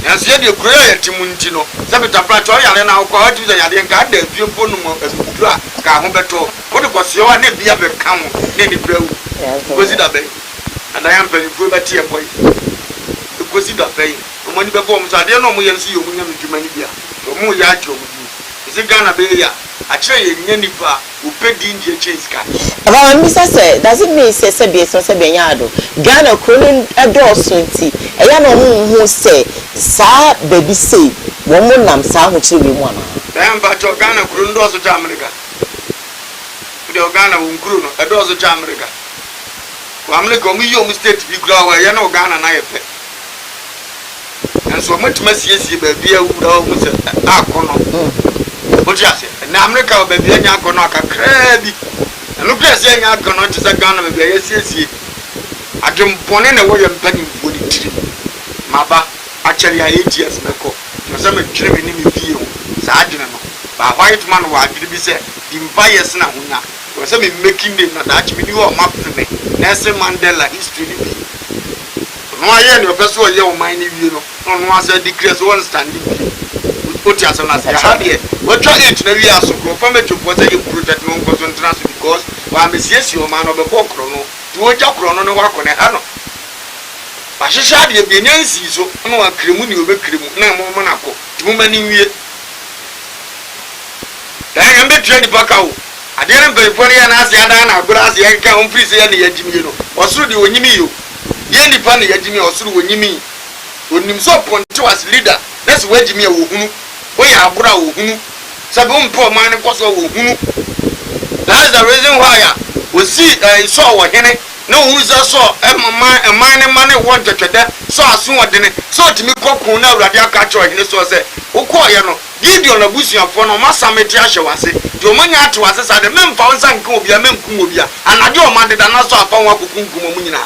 J: yanso ye de kure ye timu ntino se beta pra to yare na ko ati ze yare nka da fie mpo no mo esukura ka ho beto wo de ko se wa na bia be ka ho ne ni brawu kozi da be adayam pe fu ba tie boy kozi da be mo ni be bo mo sa de no mo ye nsi yo mo nya me dwuma ni bia mo ya ajo mo di isi Ghana be ya a kire ye nya nipa upedi ndie cheska
C: aba mi say does it mean say be so be nya ado Ghana kronin edoso nti eya na mo hu say sa baby say wo mo nam sa ho kire we mu ana
J: dan ba to Ghana kronin doso ta America de Ghana wo nkuru no edoso ta America wa America mo yi o state bi kura wa ya na Ghana na ye pe enso mo tuma siesie ba bia wura o mo se akono Oji ase na America ba bia nya akono akakra bi no place nya akono ti se Ghana ba bia yesiesie adwempone na wo ye mpani mfo di tiri maba actually ya AGS meko no se me twere bi ni me fie ho sa adwene no ba white man wa adwene bi se di bias na hunya no se me making them na da chimi ni wo map me Nelson Mandela history ni bi no aye ni opeso ye o man ni wie no no ase decrease one standing oti aso na se ha de what try it na wi aso ko fa me twpo se ye project no nko so ntra so because wa me siesi o man no be kokro no ti wo ja kro no no wa ko ne ha no ba hihya de bi nyansi so no wa kremu ni obekremu na mo mo na ko ti mo mani wie dan ya be twa ni baka o ade na be fori ya na ase ada na agura ase ya ka on free se ya ne yadimi no osuru de onyimi yo ye ni pa ne yadimi osuru onyimi onim so ponte was leader that's where jimi wo hunu o ya abura wo hunu sabe umpo man ko so wo hunu that's the reason why we see so wo hene no hunu so man want to twede so aso wodene so timi kokun na awurade aka cho hene so se wo ko ye no Gideon na busuafo no masameti ahye wase de o manya ate wase sa de memfa wonsa nka obia memkum obia anade o man de da na so afa won akokunkum mu nyina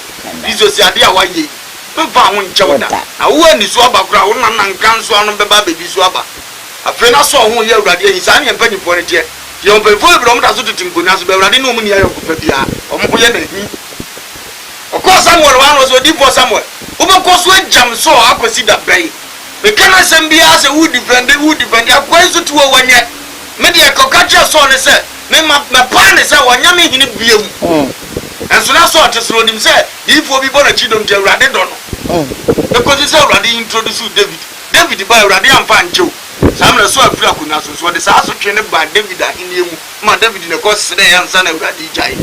J: izo si ade a waye memfa ho nchewda na wo ani so abakura wo na nkan so anu beba bebi so aba afi na so ho ye awurade yi sa ne mpanifo ne je ye mpanifo bi ro mda so titinkonya so be awurade no mu ni ayo kofa bia o mo ye na hi o ko Samuel wan so di for Samuel o be ko so jam so akosi da bai me kana sembia se would defend akwa so tuwo wanye me de kokacha so ne se me ma pa ne se wanya me hini biem enso na so atesro nim se ifo bi bona chidom je urade do no because se urade introduce David ba urade amfa nchew samle so afira kunya so de sa so twene ba David ahini emu ma David ne ko sere yansa na urade jai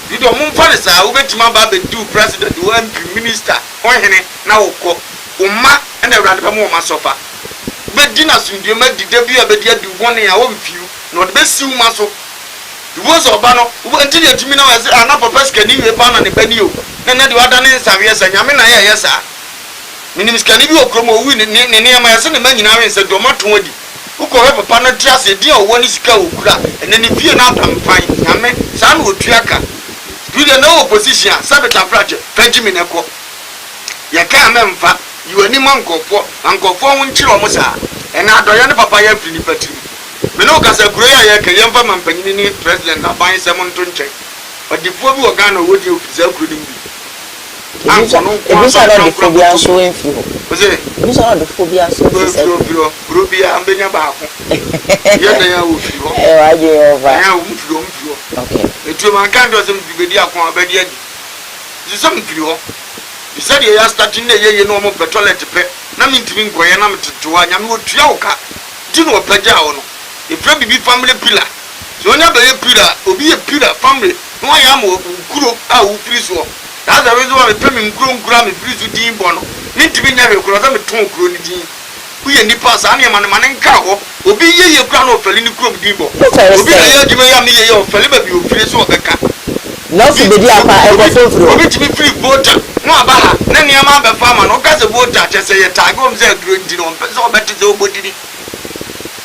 J: dido mum fa ne sa wo betima ba be do president wo MP minister o hene na wo ko umma and the random woman sofa. But dinner soon, you met the debut of the dear do one in our view, not the best two muscle. The words of Bano, who until you to me now as an upper press can you a ban and a penny. Then the other names are yes, and Yamina, yes, sir. Minimis can you come win near my son, and man in our said Domatodi. Who could have a panel just a dear one is cow, and then if you're not, I'm fine. Yaman, son would triaka. Do you know opposition, Sabata fracture, Benjamin Echo. You can't remember. You any man go for one chill almost, and I don't papa ya free petri. Menokas a great I can yampa man penny president of buying someone to check. But the poor Ghana would you preserve couldn't be. I'm the phobia showing you. Was it? These are the phobia so Rubia and Benyabaco. Yet I will okay. The two man can't do some video upon a bed yet. There's something pure. He said he has starting the year no more petrol to pay. Namin to me, Guayana to Wanyam would Tioka. Do you know Pajao? If you be family pillar, so never a pillar will be a pillar family. No, I am Kuro, I will freeze war. That's the reason why I pay him grown Grammy freeze with Dean Bono. Need to be never because I'm a tongue crony. We and the pass, I am a man and cow, will be ye a crown of Felini Crum Dimbo. Will be a Jimmy or Felipe, you freeze or the cat.
C: Not to be there, I was so through.
J: To be free voter. No, about any amount of farmer, no cause a voter, just say a tag home, say, green dinner, so better to nobody.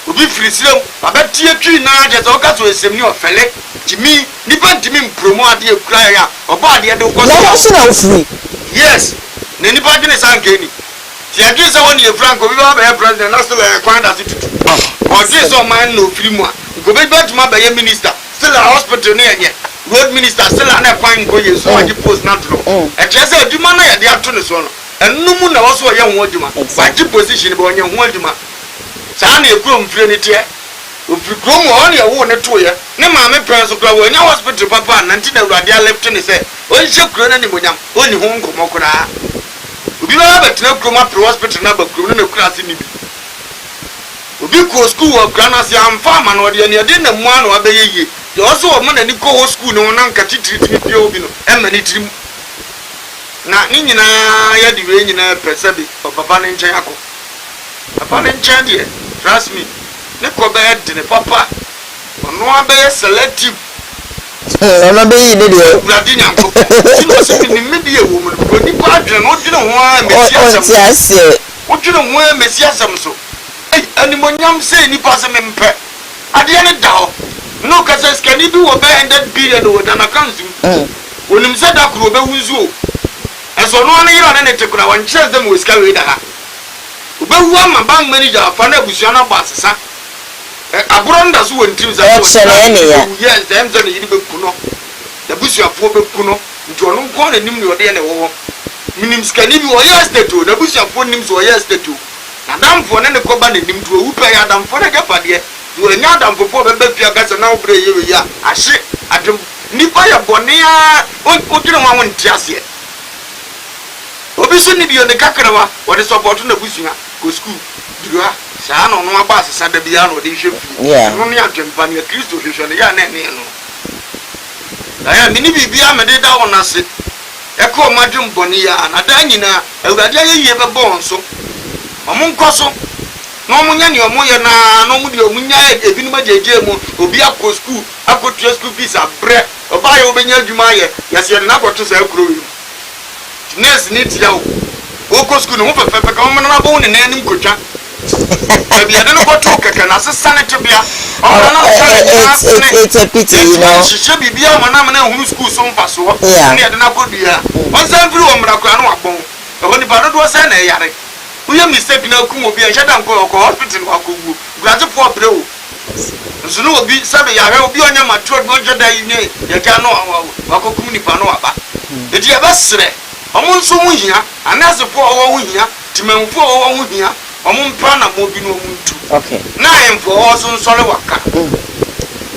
J: Will be free slow. I bet you tree now, just all got to a semi or felle. Jimmy, nipa Jimmy promo ade kura ya. Oba ade de ko.
C: Na so na ofuri.
J: Yes. Na nipa dwene sankeni. Ti adwe se woni e Franco bi ba be president na still e kwanda si tutu. O dwe so man no ofiri mu a. Go be betuma be minister. Still a hospital ne yenye. Road minister still an e kwan go yeso agi post na dro. E tie se adwuma na ye de ato ne so no. Enum na wo so ye ho adwuma. Ba gi position be onye ho adwuma. Saa na ekuro mfire ne tie. Ofiri krom on ye wo ne to ye. Ne ma me pen so kra wo nya hospital papa na nti na urade a left ne se. On je kuro na ni monyam. Oni ho nkomo kra. Obi ba betina krom a pro hospital na ba krom na kura se ni bi. Obi ko school wo kra na se amfa ma na ode ne de na mu ano abeyeye. Yo so wo na ni ko school no na nka titiri bi obi no. E ma ni tirim. Na ni nyina ya di we nyina pese bi papa ne nchen akọ. Papa ne nchen de trust me. Ne ko be de ne papa. Ono abeye selective.
C: Ono be yi ne de.
J: Urade nyanko. Ti no se ni media wo mu ko ni pa adwe no dwene ho a mesi asem.
C: O ti ase.
J: O dwene ho a mesi asem so. Ei animonyam se ni pa se mempe. Ade ne da ho. No ka se skani bi wo be 100 billion wo da na kanzu. Onim se da kuro be wunzu o. Eso no ane yira ne tekura wan chese dem wo ska we da ha. Obewu ama bank manager afa na abusua na basesa. Abronda so won trim za. Yes, dem ze ne yiri be kuno. Da busua fo be kuno. Nti ono nko na nim ne ode ne wo. Minim skani bi wo yes state o, da busua fo nim so yes state o. Na damfo ne ko ba ne nim to wu pe ya damfo na gapade. Do enya damfo fo be bafia gasa na obre ye we ya. Ahye adem nipa ya bone ya o kire ho awon tiase. Obi so ni bio ne kakrawa wo de support na busua go school dua saa no no aba asesa da bia no de hwe no ne atwempa ne Kristo hwehwe ne ya na ne no aya mini bibia me de da wona se e ko madwum bone ya na da nyina awurade ayeye be bon so omun koso no munya ne omoye na no mu de omunya ebi no majeje mu obi akọ school akọ school fees abre oba ye obenya adwuma ye yase na akọto sa akuro wi nurse ni tia o ko school no fefe ka mo na bo ne na nim kotwa ebi ade no koto keke na sesa ne tebia o na
C: it's a pity, you know.
J: She bibia mo na hu school so mfa so ne ade na kodua on san firi o mra kwa no abon e ho ni ba do se na yare uye mistake na ku obi e sheda nko hospital wa ko gu graje for brew nso no obi sabe yare obi onya mature go jeda yi ne ye ka no wa ko kum ni pa no aba e di abasre omo nso hu hia anase fo owo hu hia timanfo owo hu hia omo mpa na mo bi no omuntu
C: okay
J: na emfo oso nsore waka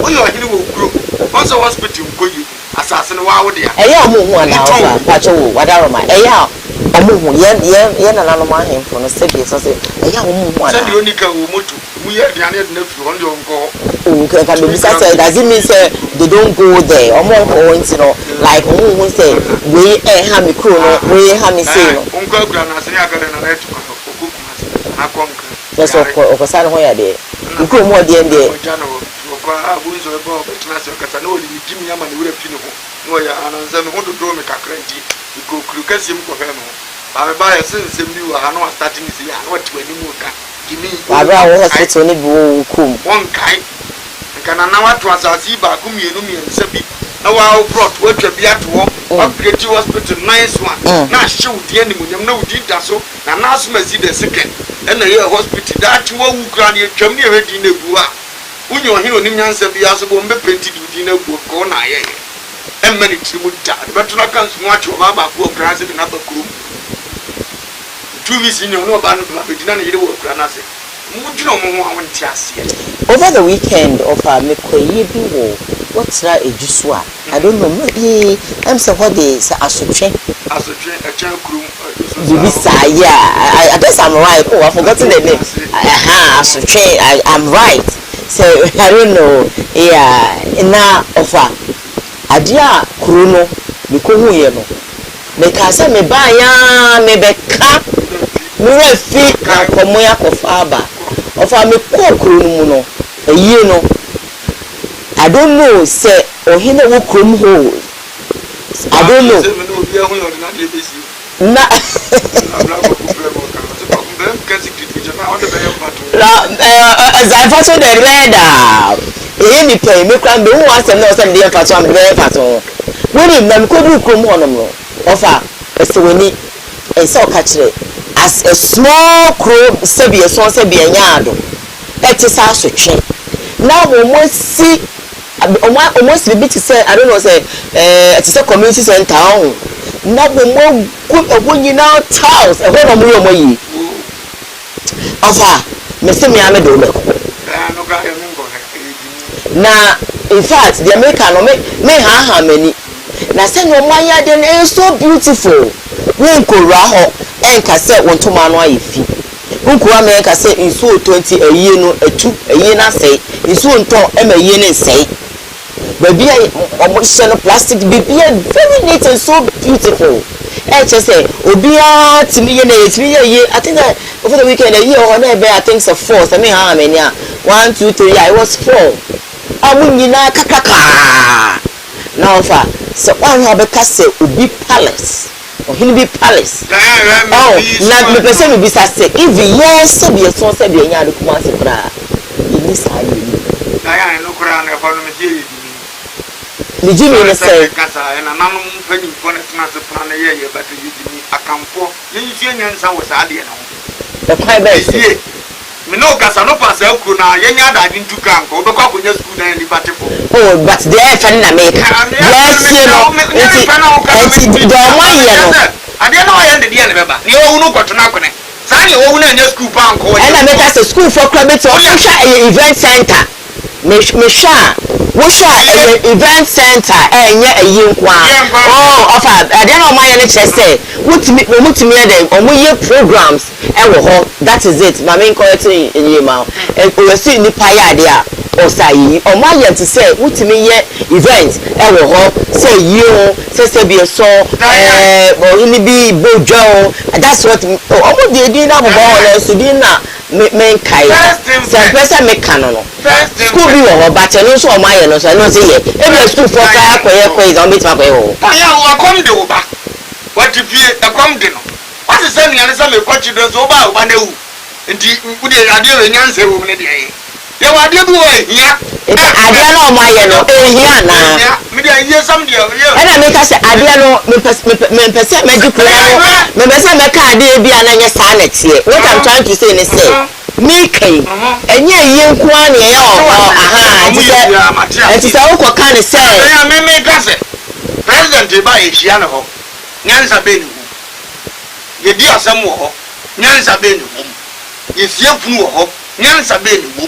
J: oyo hini wo kuro onso hospital ko yi asase no wa wo de
C: eya omo hu ana wa pacho wo wadaroma eya omo hu ye na nanu ma hemfo no se bi so se eya omo hu ana
J: se di onika wo moto mu ye aduane de na fi on de onko
C: okay can be say does it mean say they don't go there omo ko wonti no like omo hu say we ha mi kuro no we ha mi say no
J: onko akura na se aka de na retu ko na konka
C: yes o sa no ya de nko mo de ende
J: kwa abunzo ebo betina se kasa na oli gimi ama ne wura fini ho no ya ananza me ho dodo me kakranti iko krukasi m ko he no ba me ba ya sensem bi wa ha no starting is ya no tiwani mu ka gimi
C: abra wo hospital ne bi wo kum
J: won kai kana na watu asasi ba ku mienu miensa bi na wa brought watwa bi ato wa create hospital nice one na hye wudi ani munyam na wudi daso na naso mazi the second na ye hospital da chi wo wu kra ne twam ne hedi na bu a unyo hino nim nyansa bi aso bo mbe penti dudi na bu ko na ye emma ni trimu da beto na kan so acho ba ba ko kra se na ba krum 2 weeks ni no ba no ba bedina na yire wo kra na se
C: over the weekend of Mekoye bi wo what's ejusu a I don't know maybe I'm say what they say asotwe
J: a chan krum
C: you say yeah I guess I'm right oh I forgotten the name asotwe I'm right so I don't know yeah na ofa adia kru no me ko hu ye no me ka say me ba ya me be ka me refi na komo ya kofa aba ofa me ko kru no mu no eyi no I don't know say ohine wo krum ho I don't know na as I fashion the red ni pay me kra me who ansem na osem dey pato am dey pato woni na me kodu krom honom no ofa esewoni ense o ka kire as a small crow sebi so sebi enyaado etisa asotwe na wo si almost be to say I don't know say it's a community center na wo nyina tiles e ho no mo yi ofa me se me ame do me na in fact the American no me ha mani na say no man ya dey na so beautiful we nkora ho enka say wontoma no ayefi nkora me enka say nso 20 ayi no atu ayi na say nso nton emayi ne nsei baby omo no plastic baby very neat and so beautiful just say obia timi ye na timi ye I think that over the weekend a year or na be I think so 4 so me how many 1 2 3 I was 4 amunyina kakaka now fa so one have a castle ubi palace or Hinby palace oh na me person me bisa say if yes so be so say be nya do kuma se kra ni sa ni
J: ya no kra na fa no me
C: ni jimi ne say
J: kasa na nanu mpanyi fone tena se plan na ye but you jimi akampo yin hie nyansa wo sa de na
C: the quite best
J: me no kasa no pass aku na ye nya da dintu kan ko be kwa konya school na ni batefo
C: oh but the FN na make yes you know it's the one year no
J: ade na o ye de de ne beba ni o hunu kwato na kone sa ni o hunu anya school pa anko
C: and I make us a school for club to event center me sha wo sha event center enye eyinkwa oh ofa ade na o man ye ne che say mutimi de o mo ye programs e wo ho that is it ma me correct in ma e o si ni pa ya de a o sa yi o ma ye to say mutimi ye event e wo ho say yi o say be so o ni bi bojo that's what o mo de na mo bo so di na me kai se person me kanono school bi wo ba che no so o ma ye no so no say ye e be school for ka akoye don bit ma koye ho
J: ya wo kom de wo ba what if you come de no what is saying yan say me kwachi do so ba na wu nti udi ade we nyanse wo me de ye ye wa ade bi wo ehia
C: ade na o ma ye no ehia na
J: me de ye sam de ye
C: na me ka say ade no me pese me di plan me pese me ka ade bi ana nye sa na tie what I'm trying to say is say me kai enye ye nko an ye aha enti say wo ko kan say
J: me ka say president e ba ehia na ho nyansa be ni ye di asem wo ho nyansa be ni wo ye sie funu wo ho nyansa be ni wo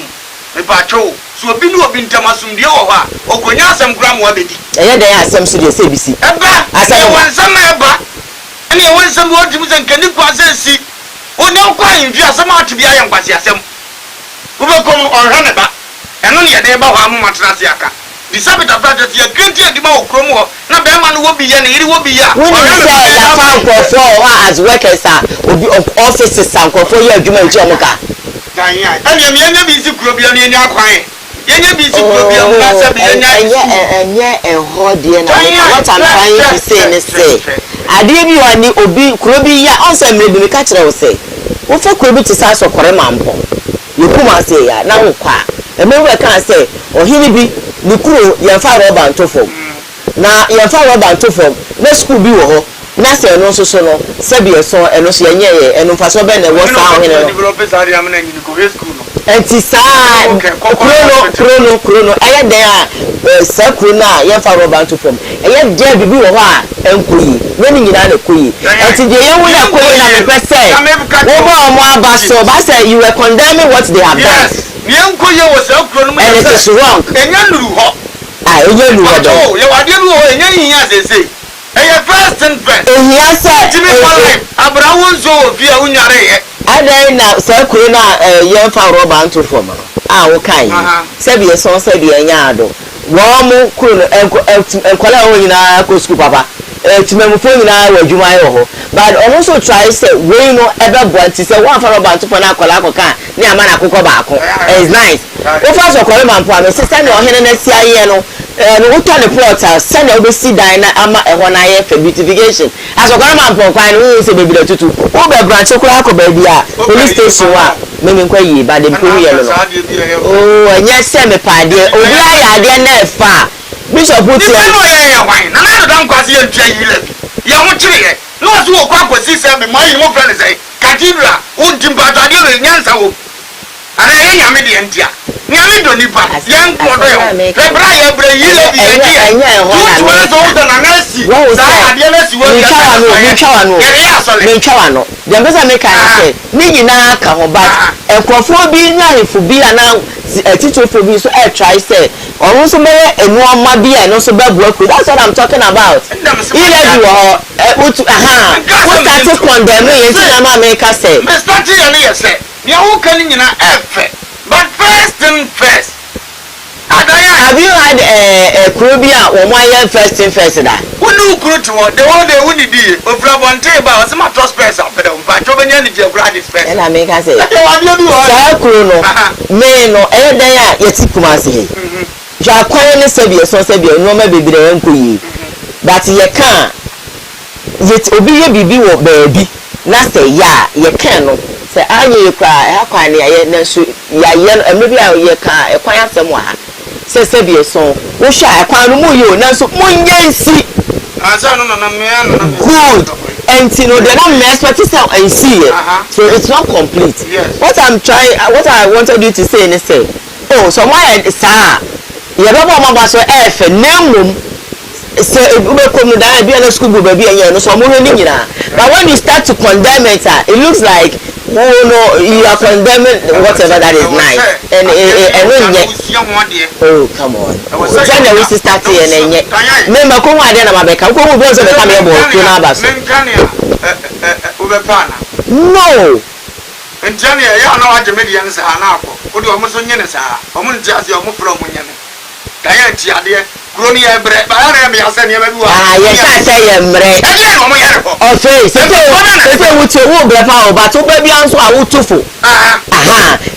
J: me pa cho so obi ni obi ntamasum de wo ho a okonya asem gram wa bedi
C: eye dey asem so de say bisi
J: eba asem wansam eba ani wansam wo dim san kani kwa si oni kwa invi asem atu bia ye nkwasi asem wo be kom onhwa ne ba eno ne ye de ba ho ammatena se aka disabita project ye grant ye di ma okrom ho na be ma no wo bi ye ne iri wo bi ya
C: when you say la fan for as workers obi of offices and for ye adwuma nti omuka
J: dan ya ani me nya bi si kuro bi ani akwan ye nya bi si kuro bi na se bi
C: enya ho de na what I'm trying to say is say ade bi wani obi kuro bi ya on say me bi me ka kire wo say wo fa kuro bi ti sa so kore mampo ye kuma say ya na wo kwa e me we kan say ohiri bi ni kuro ye fa roba ntofom na ye fa roba ntofom na school bi wo ho na se no so no se bi so eno so yenye ye eno fa so be na wo sa ho ne no
J: developers are am na nyini ko school no
C: enti sa krono eye den a se krono ye fa roba ntofom eye de bibi wo ho a enkoyi we ni nyina na koyi enti de ye wo na koyi na me pese wo ba mo aba so ba say you were condemning what they have done
J: ni enkoyi wo se krono mo
C: and it is wrong
J: enya nuru ho
C: enya nuru ho
J: ye wa de bi wo enya yinya sese eye first and first
C: ehia say
J: timi for life abrawo zo fi a unyare ye
C: adai na se kuro na ye fa roba ntofom wo kai se bi so se bi enya ado wo mu kuro no enkola ho nyina ko school papa timemu fo nyina wa adwuma ye ho but also try say we no ebe boanti say one fa roba ntofom na akola akoka ni amana akokọ baako is nice o fa so kore mampo am sister na ohene na si aye no no to the plot say na obesi dan na ama eho na ye for beautification as okore mampo kwan no se bebi da tutu o be branch kura ko ba bi a police station wa me nkwa yi ba de mpo ye no oh anya se me paade obi ayade na efa bishop putu
J: no ye wan na na don kwase ye ntwa yi le ye ho kire ye no so wo kwa kwasi se me mai mo friend say cathedral untim ba to ade we nyansa wo ana ye nyame de ntia nyame do nipa ye nko do ye bra ye bra yi le bi ye tu so do na na si sa ade na si wo ya
C: me twa no dem pesa me kan say ni nyina ka ho ba enkrofo bi na hefu bi ana titofo bi so try say orun so me enu oma bi no so babu aku that's what I'm talking about ile bi wo utu what start condemn ye ti na ma me ka say
J: me start ye na ye say ni wo kan nyina efe but first and first
C: have you had a Caribbean or one year first that?
J: Who knew Krutu? The one they wouldn't be of Rabonte about some space up there, but over the geographic space. And I make us say, Kuno, may no air there, yet Kumasi. Jaquan Sabia, so Sabia, no maybe be the Uncle. But ye can't yet obey baby or baby. Not say, ya, ye can. Say, I you cry, how can I maybe I can't acquire someone. Say Sabia so wo sha akwan mu yo na so munyensi asa no na me
C: good and you know they don't mess what is and see it so it's not complete.
J: Yes.
C: What I wanted you to say is say oh so why sir ye baba mama so efe nemum say ube come down be na school baby and no so mo ni nyina but when you start to condemn it looks like oh no you are condemning whatever that is nice and oh come on then we start here and remember ko wa dey na mabeka ko mo be so be ka me bo to na ba so no
J: enjania ya na wa jemedi yan sa na akọ o de o mo so nyene sa o mo ntia se o mo pro mo nyene kaya ti ade Groni ebre, ba ara me asa ne ma bi wa.
C: Ye ka say ye mre.
J: E je no mo yare ko.
C: O fe, se wuti wo bre pa o ba to ba bi anso a wutufo.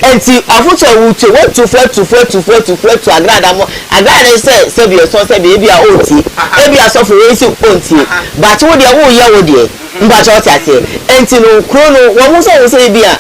C: Enti afuto wuti wo tufu agrada mo. Agrada se bi so se bi a oti. E bi asofo we si onti. But wo de wo ye wo de. Mba cho ti ase. Enti no krono wo mo so se bi a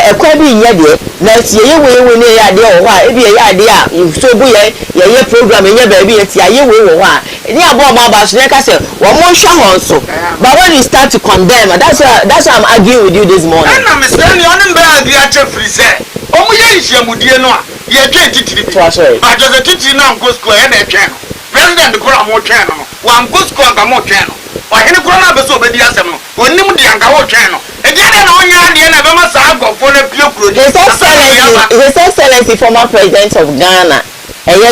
C: ekwa bi nye de. Na ti ye we ne ya de o wa e bi ye ya de a so bu ye program ye ba bi enti aye we wo ha ni abo ma ba so ka say wo mo hwa hon so but when you start to condemn that's why I'm arguing with you this morning
J: na me say ni onim ba agree at free say o mo ye nhyiamudie no a ye twa titiri bi ba just titiri na nko school ye na twa no president ko ra mo twa no wa nko school ga mo twa no wa hene ko na be so be di asem no onim de anka wo twa no e dia na onya de na be ma sa agofo na pie kuro
C: His Excellency former president of Ghana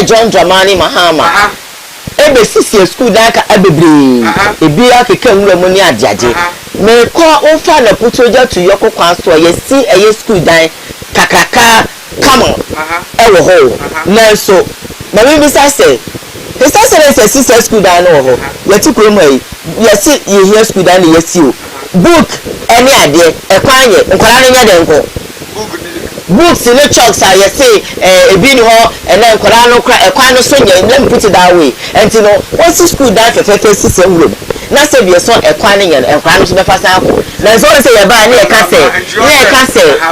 C: John Dramani Mahama ebe sisi school daka abebre ebi akeka nwura mu ni ajaje me ko ofa na putoja to yoko kwaso ye si school dan kakaka come on ewo ho na so na we bisa say His Excellency sisi school dan no ho ye ti kuro mai ye si ye here school dan ye si o book any ade ekwanye nkwara ne nya denko books in the chalks are you say ebi ni ho ena nkora no kra ekwan no so nya let me put it that way and you know what's the school that for system room na say be so ekwan nya nkora no so be fasa ko na so say ye ba na ye ka say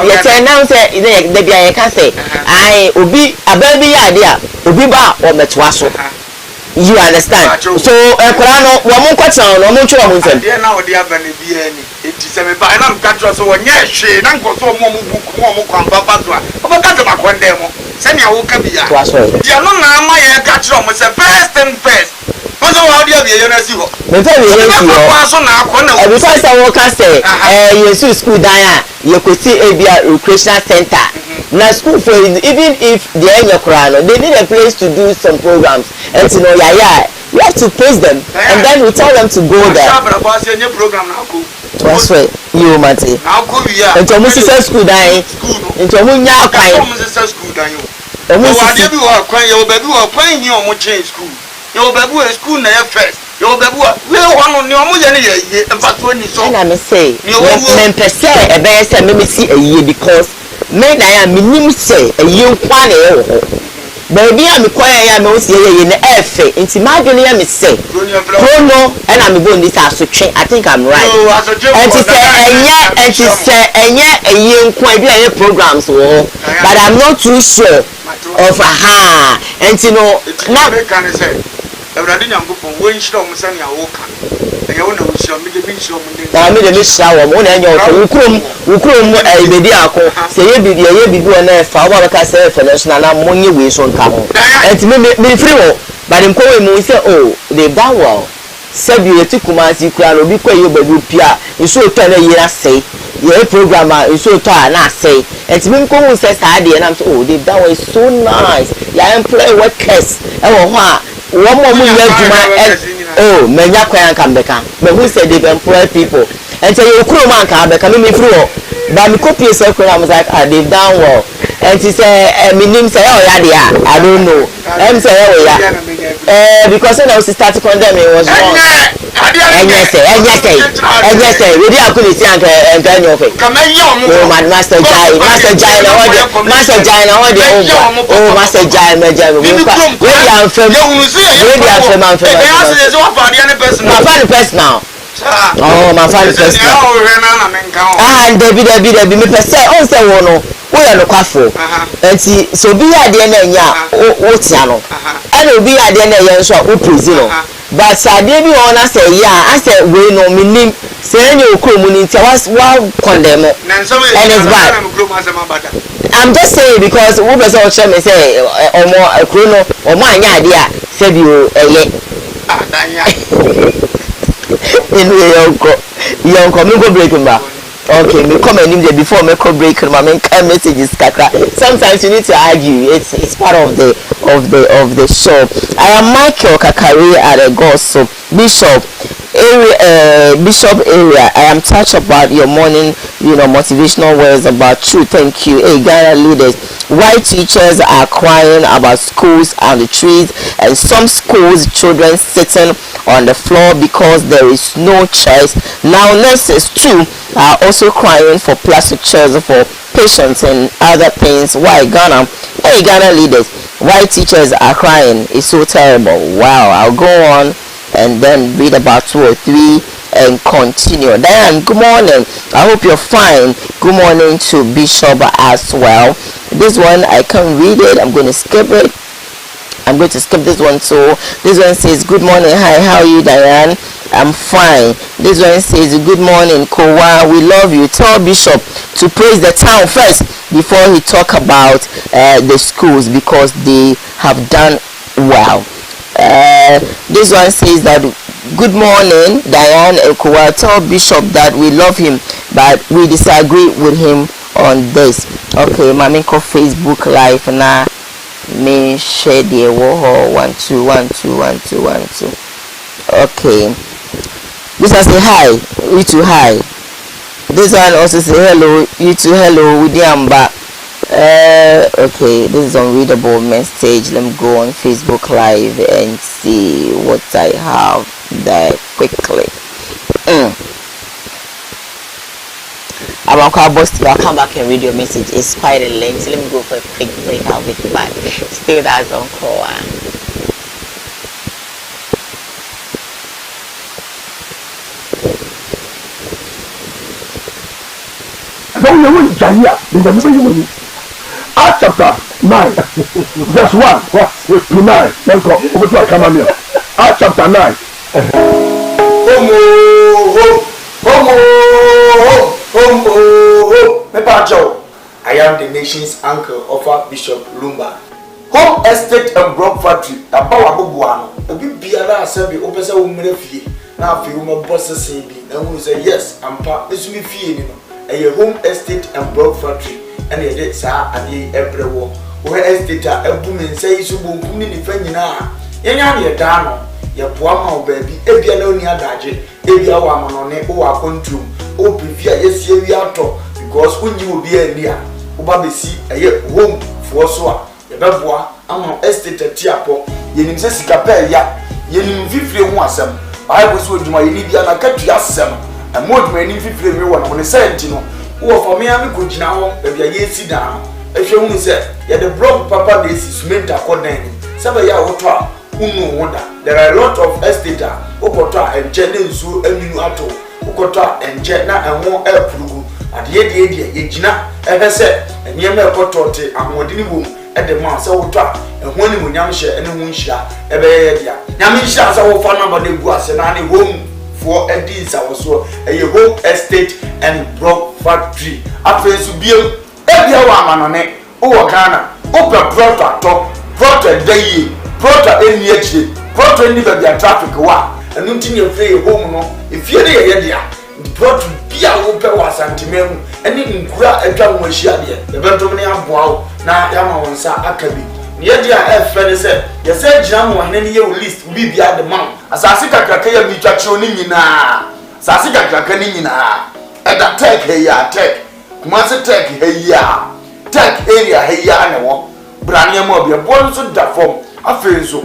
C: ye tell now say de bia ye ka say ai obi ababi ya de a obi ba o metwa so you understand so ekora no wo mo kwata no mo ntwa mo nsem
J: de na wo de abane bia ni enti se me ba na mkatro so wo nya hwe na nko so mo buku mo kwamba bazo a obaka ma konde mo se me wo ka bia de no na ama ye ka tro mo se first and first mo so wo de bia ye na si ho
C: me fa ye si ho
J: kwa so na akona
C: e because say wo ka say yesu school dan a ye ko si ebia recreational center na school for even if they are in your Quran, they need a place to do some programs and to know you have to praise them and then we tell them to go there. That's right, you mate. Into Mrs. school dying, into Munya Kai.
J: Your baby school na first. Your baby we one on your mother ye and but when you so.
C: And I say, men per se a bear me see a year because men I am minimum say a year one. baby am kwaya ya me osi ye ne efe nti madwene ya me say chrono and I'm going this asotwe I think I'm right and to say enye nkwa bi enye programs wo but I'm not too sure of and you know now
J: can say everybody nyankopon wo nhyira o msa ne awoka enye wo na wo nhyira me de bi nhyira mo de
C: na me de me hyira wo na enye ukrom ebedi ako say ye bibi wo na fa wo ka say international na monye we so nka ho and me free wo but dem ko we mo say oh they done well said you to kumasi kura no bi kwa ye babu pia nso to na ye say ye programmer nso to na say and me ko who say saa de na oh they done well so nice ya employ workers e wo ho a one more oh menya kwan kan beka but who said they employ people and say you kuro man kan beka me free wo but me copy say kuro am like they've done well and he say me name say oh ya dia I don't know say oh ya because when I was start to condemn it was wrong and yes we dey akuli si anka nyo fe oh man master jai na what oh master jai me we am fam my fan personal oh my fan personal and Debbie me per se on say wo no wo ya no kwafo enti so bi ya de na nya wo tia no and obi ya de na yen so wo prezi no but sade bi won na say ya I say we no minim say nya okromu ni ntia wa condemn and it's bad I'm just saying because who person o me say omo akro no omo anya ade a say bi o eye anyway yonko me go break mba okay me come and there before me go break my messages kakra sometimes you need to argue it's part of the show. I am Michael Kakari at a gossip Bishop area. I am touched about your morning, motivational words about truth. Thank you. Hey, Ghana leaders, why teachers are crying about schools and the trees, and some schools children sitting on the floor because there is no chairs. Now nurses too are also crying for plastic chairs for patients and other things. Why Ghana? Hey, Ghana leaders, why teachers are crying is so terrible. Wow, I'll go on and then read about 2 or 3 and continue. Diane, good morning. I hope you're fine. Good morning to Bishop as well. This one I can't read it. I'm going to skip it. I'm going to skip this one. So this one says, good morning. Hi, how are you, Diane? I'm fine. This one says, good morning, Koowaa. We love you. Tell Bishop to praise the town first before he talk about the schools because they have done well. This one says that good morning, Diane and Koowaa. Tell Bishop that we love him but we disagree with him on this. Okay, mami ko Facebook live na me share the wo 1 2 1 2 1 2 1 2. Okay, this one say hi, you too hi. This one also say hello, you too hello, with the back. Okay, this is unreadable message. Let me go on Facebook live and see what I have there quickly. I'll come back and read your message. It's quite a length. Let me go for a quick break. I'll be back. Still that's on Koowaa.
K: Acts chapter 9, verse 1 to 9. Then go over to Akamamia. Acts chapter 9.
A: I am the nation's uncle of Bishop Lumba. Home estate and block factory. A power buano. A big biara assembly opens a woman fee. Now, if you want bosses say, and we say yes, I'm part. This will be fee. A home estate and block factory. And the dates are at the everywhere. Where estate are a woman says you won't come in the Fenina. Any dano, your poor mouth baby, if you know near Daji, if you are one on it or a control, or prefer yes, we are talk because when you will be a near, Ubabi see a home for so. The Babua, I'm on estate at Tiapo, Yenim says Capella, Yenim 50 wasam. I was with my Libya and cut yasam, and more than 50 one on the 17. Who for me, I'm good now, if you sit down.
J: if you say ya the block papa dey cement according sabe ya woto a unu woda there are a lot of estate okoto a enje ne nsu aminu ato okoto a enje na enwo apurugu ade de yegina ebe se eniyema ekoto te ahodini bom ede ma se woto a ehwo ni munyam hye ene hu nhira ebe ye dia nyam nhira se wo fa number de gu ase na ne home for edins awoso eye home estate and block factory afensu biem ebia wa amanone o Ghana o pe proto day proto eni echi proto ni ba bia traffic wa enu ntinye free home no efie de ye dia proto bia wo pe wa santimemu eni nkura atwa wo ahia de ebentom ne aboa wo na ya ma wonsa akabi ye dia efre ne se ye se gina mo hene ne ye list bi bia de man asase kakraka ya mi twakye oni nyina asase kakraka ni nyina eda tech he ya tech kuma se tech he ya tech area he ya ne wo brania mo bia bon so da form afenso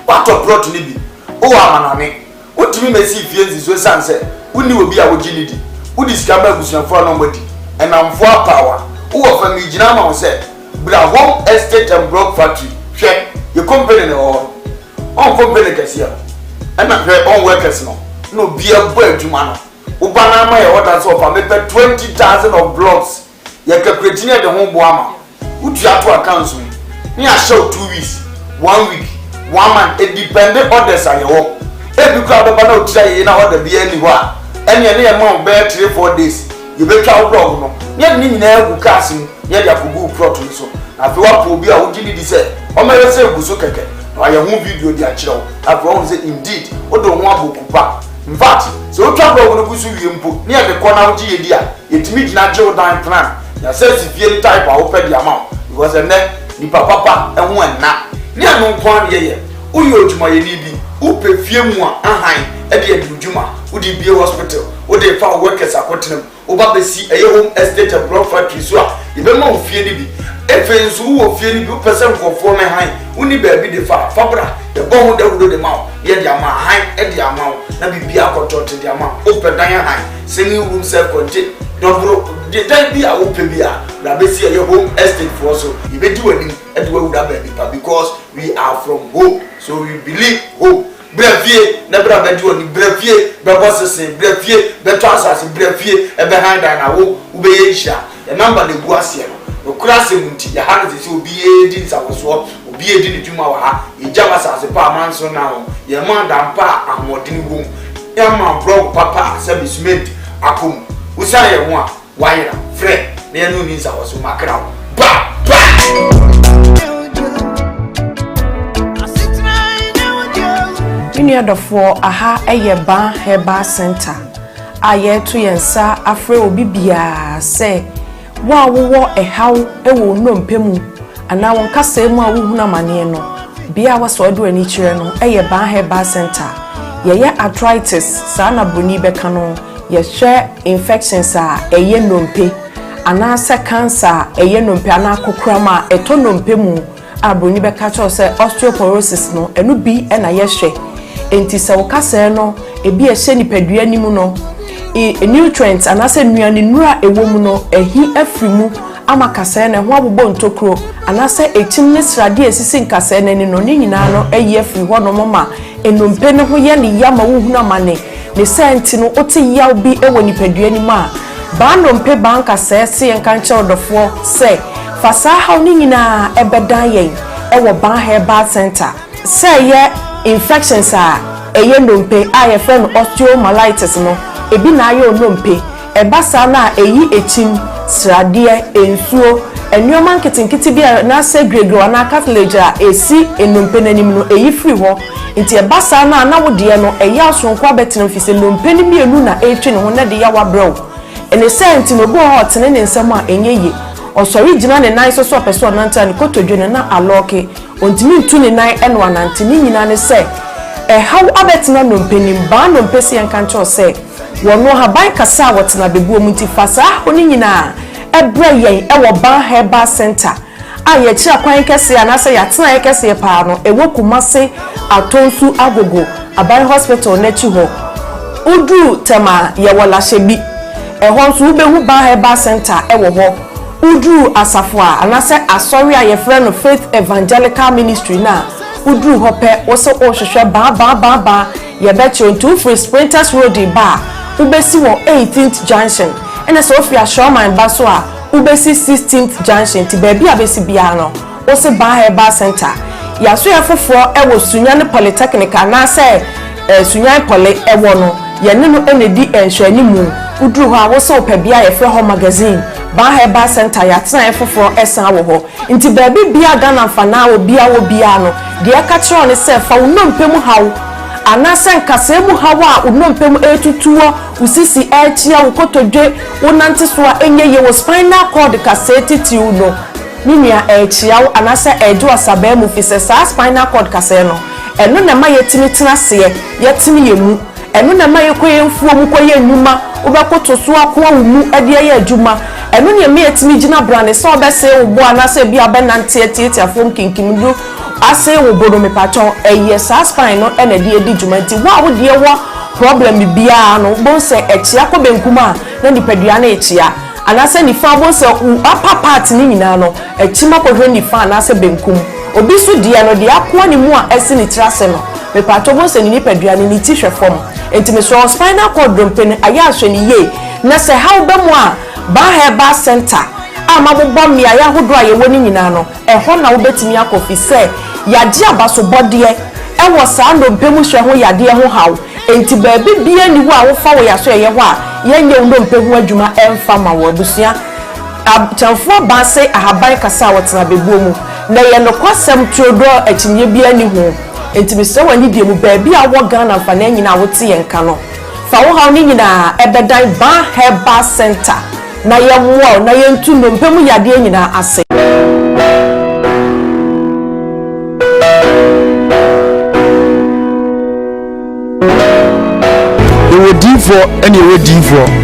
J: wato plot ni bi o amanane otimi mesi fie nzizo sanse uni obi a wogini di udi sikamba agusuafo no mbodi enamfo power wo fa mi gina ma wo se bra home estate and block factory hwe ye company ne on company kasia ana hwe on workers no bia bo adwuma no wo bana ma ye order so fa me 20,000 of blocks ye calculate ne de ho bo ama utu ato accounts ni a show 2 weeks 1 week 1 month it dependent orders are your every crowd of no try na order be anywhere any na amount be 3-4 days you be try blog no ni nyina egu cars ni ye dia kugu plot so na fe wa po bi a wo gidi di say o ma yese egu so keke na ya hu video di a kire wo afro say indeed o do ho abokupa in fact so o twa blog no busu wie mpo ni e de kona wo gi ye di a yetimi gina je dan plan ya say si fie type a wo pe di amount because ni papa ehun enna ni anu kwan ye uyo odwuma ye ni bi upe fie mu a ahan e de adwuma udi bie hospital udi fa workers akotenam oba besi eye home estate and block factory so a ye be ma ofie ni bi efensu wo fie ni bi person nkofo me han uni ba bi de fa fabra ye bo hu dawudo de ma ye de ama han e de ama na bibia akotote de ama open dan han semi room self contain dobro the time bi a open bi a na be see your home estate for so you be do any e do we da ba because we are from home so we believe home brefie na bra be do ni brefie be bossese brefie be to asase brefie e be hand na wo be ye hia the number de gu ase no krase munti ya ha se obi e di nsawoso obi e di ni dwuma wa ha e jama asase pa manso na ho ye man da pa ahomodin wo ya man blog papa se be cement akom usa ye ho a wayra fre na enu ni nsawoso makra ba
B: Inuadofo aha eye ban heba center aye to yensa afre obi bia se wa wo ehaw ewo nnompemu ana won kasa mu a wo huna mane no bia waso do ani kire no eye ban heba center ye arthritis sa na broni beka no ye hwe infections a eye nnompe ana se cancer eye nnompe ana kokrama eto nnompemu a broni beka cho se osteoporosis no enu bi na ye hwe enti se wokase no ebi ehye nipadua nimu no nutrients anase nuane nura ewom no ehi afrimu ama kase na ho abobo ntokro anase etim ne srade esisi nkase na ni no ni nyina no eyi afri ho no mama enompe ne ho ye ne yama wo huna mane ne senti no oti yaw bi ewo nipadua nimu a ba nompe ban kase se enkanche odofo se fasa ha ni nyina ebedan yen ewo ban herbal center se ye infections a eye nompe a ye friend osteomyelitis no ebi na ayo nompe ebasa na eyi echim srade ensuo enwoma nketinketi bia na se grego na cartilage a esi enompe nanim no eyi free ho nti ebasa na wode no eya asonko betenam fise nompe ni mienu na etwe ne ho na de ya wabrew ene senti no bo hot ne nsem a enyeye osori gina ne nan so person nanta ne kotodwe na aloke ontimi ntu ne nan eno anante ni nyina ne se how abetina nompe ni ba nompe se yankancho se wono ha ban kasa wotena bebuo munti fasa oni nyina ebre yen ewo ban herbal center a ye kira kwan kese anase yatena ye kese pa no ewo kumase atonsu agogo aban hospital nechi ho udu tema ye wola shebi ehonsu ubehu ban herbal center ewo ho udru asafo anase asori a yefre no Faith Evangelical Ministry na udru hope wose ohwehwe ba ye beche onto free Sprinters Road ba ubesi wo 18th junction ene so ofia Showman ba so a ubesi 16th junction ti ba bia besi bia no wose ba Herbal Center ya so yefofo ewo Sunyane Polytechnic anase Sunyane Poly ewo no ye ne no enedi enhwani mu udru ho a wose opabia yefre ho magazine ba Herbal Center ya tena efofo esan wo ho nti ba bia Ghana fana wo bia no de aka kire on se fa unompemu hawo anase nkase mu hawa unompem etutuo usisi echia ukotodwe unante so enye ye wo spinal cord kaseti ti uno ninia echia anase ejo asabe mu fise sa spinal cord kase no eno na ma yetimi tenase yetimi yemu eno na ma yekoye mfuo mu koye nyuma ubekoto so akwa mu ade ye adwuma eno ne me yetimi gina brane so obese wo bo anase bia benante eti afom kinkimdu ase wo bodo me pacho eye sa spine no ena de edi dwumanti wa wo de wo problem bia no bo se echia ko benkuma na nipadua na echia anase ni fa bo se upper part ni nyina no echima ko hwe ni fa anase benkum obi so de no de akwa ni mu a ese ni trase no me pacho bo se ni nipadua ni ti hwe fom enti me so spinal cord dompen aya ahwe ni ye na se how be mu a ba Herbal Center ama bo mi aya hodo a ye woni nyina no ho na wo betimi akofi se yade abaso bode wo saa ndompemu hwe ho yade ho hawo enti baabi bia ni wo a wo fa wo yaso ye ho a yenye ndompemu adwuma emfa ma wo abusua abtamfo ba se ahaban kasa wotena bebuo mu na ye no kwasem tuodo akinye bia ni ho enti bi se wani die mu baabi a wo Ghana fa na nyina wo te yenka no fa wo hawo ni nyina ebedan ba Herbal Center na ye wo na ye ntu ndompemu yade nyina ase
K: odifo ene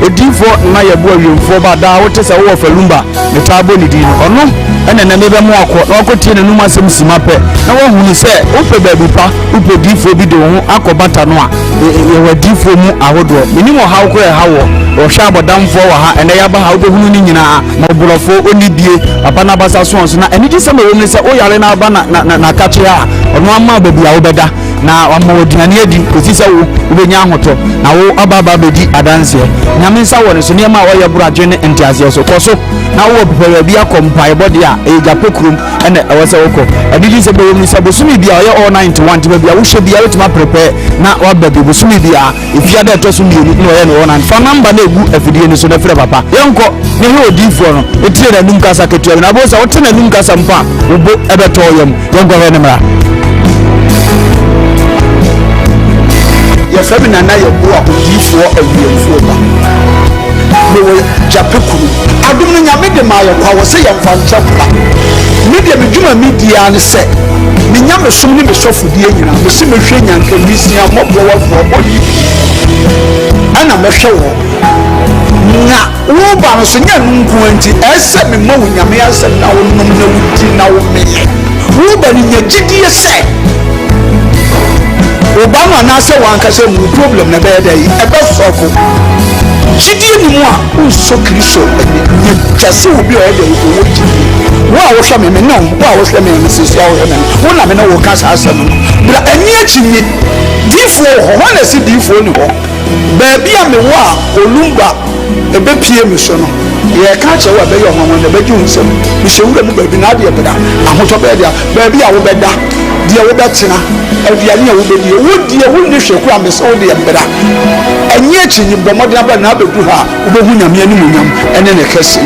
K: odifo na yebo awemfo ba da wote se wo falumba ne tabo ni din ono ene na mebe mu akọ na okotie ne num asem simape na wo hunu se ope baabi pa ope difo bi de ho akobata no a ye wadifo mu ahodo minimo hawo ko hawo o hwa abodamfo wa ha ene ya ba ha obehunu ni nyina ma oborofo onidie papa na basa so na eni di se me wo se o yare na aba na kache a ono ama baabi a wo beda na wama odiane adi kosi se wo ubenya ahoto na wo ababa bedi adanse nyame nsa wo ne so ne ma wo ye buraje ne entiase so koso na wo bepere bia kompa ebode a ejapokrum ene ewose woko adidi se be wo se bosumi bia ye all 91 ti bia wo hye bia wetima prepare na wa babi bosumi bia ifia da to so mienu no ye no na fa number na egu afidie ni so na frɛ papa yenko ne he odifo no etire na num kasa ketua na bo sa wo tena num kasa mpa wo bo ebeto yam yenko he ne mra
A: ye fami na ye bo a odifo awuemfo ba me wo japekuru adum no nyame de ma ye kwa wo se ye mfa nchapa media medwuma media ne se me nyame som ne me sofudie nyina me se me hwe nyanka misia mobbo wo fo bodi ana me hwe wo na wo ba no so nya nku anti ese me ma wo nyame ase na wo nom na wudi na wo meye wo ba ni nya gidie se Obama na se wanka se mu problem na be dey e be sofo gidie ni mu a unso Kristo ni tase obi o dey wo gidie wo a wo hwa me no wo a wo hwa me sisi a wo hwa me wo na me na wo ka sa asem bra ani achi ni difo ho na si difo ni ho ba bia me wo a olumba e be pie me so no ye ka che wo be yo ho na be ju nsem mi se wura mu ba bi na de bra ahoto be dia ba bia wo be da dia wo betena aduane a wo bedi wo die wo ne hweku a meso de mbra enye achi ni bomode aba na abedu ha wo be hu nyame ani mu nyam ene ne kese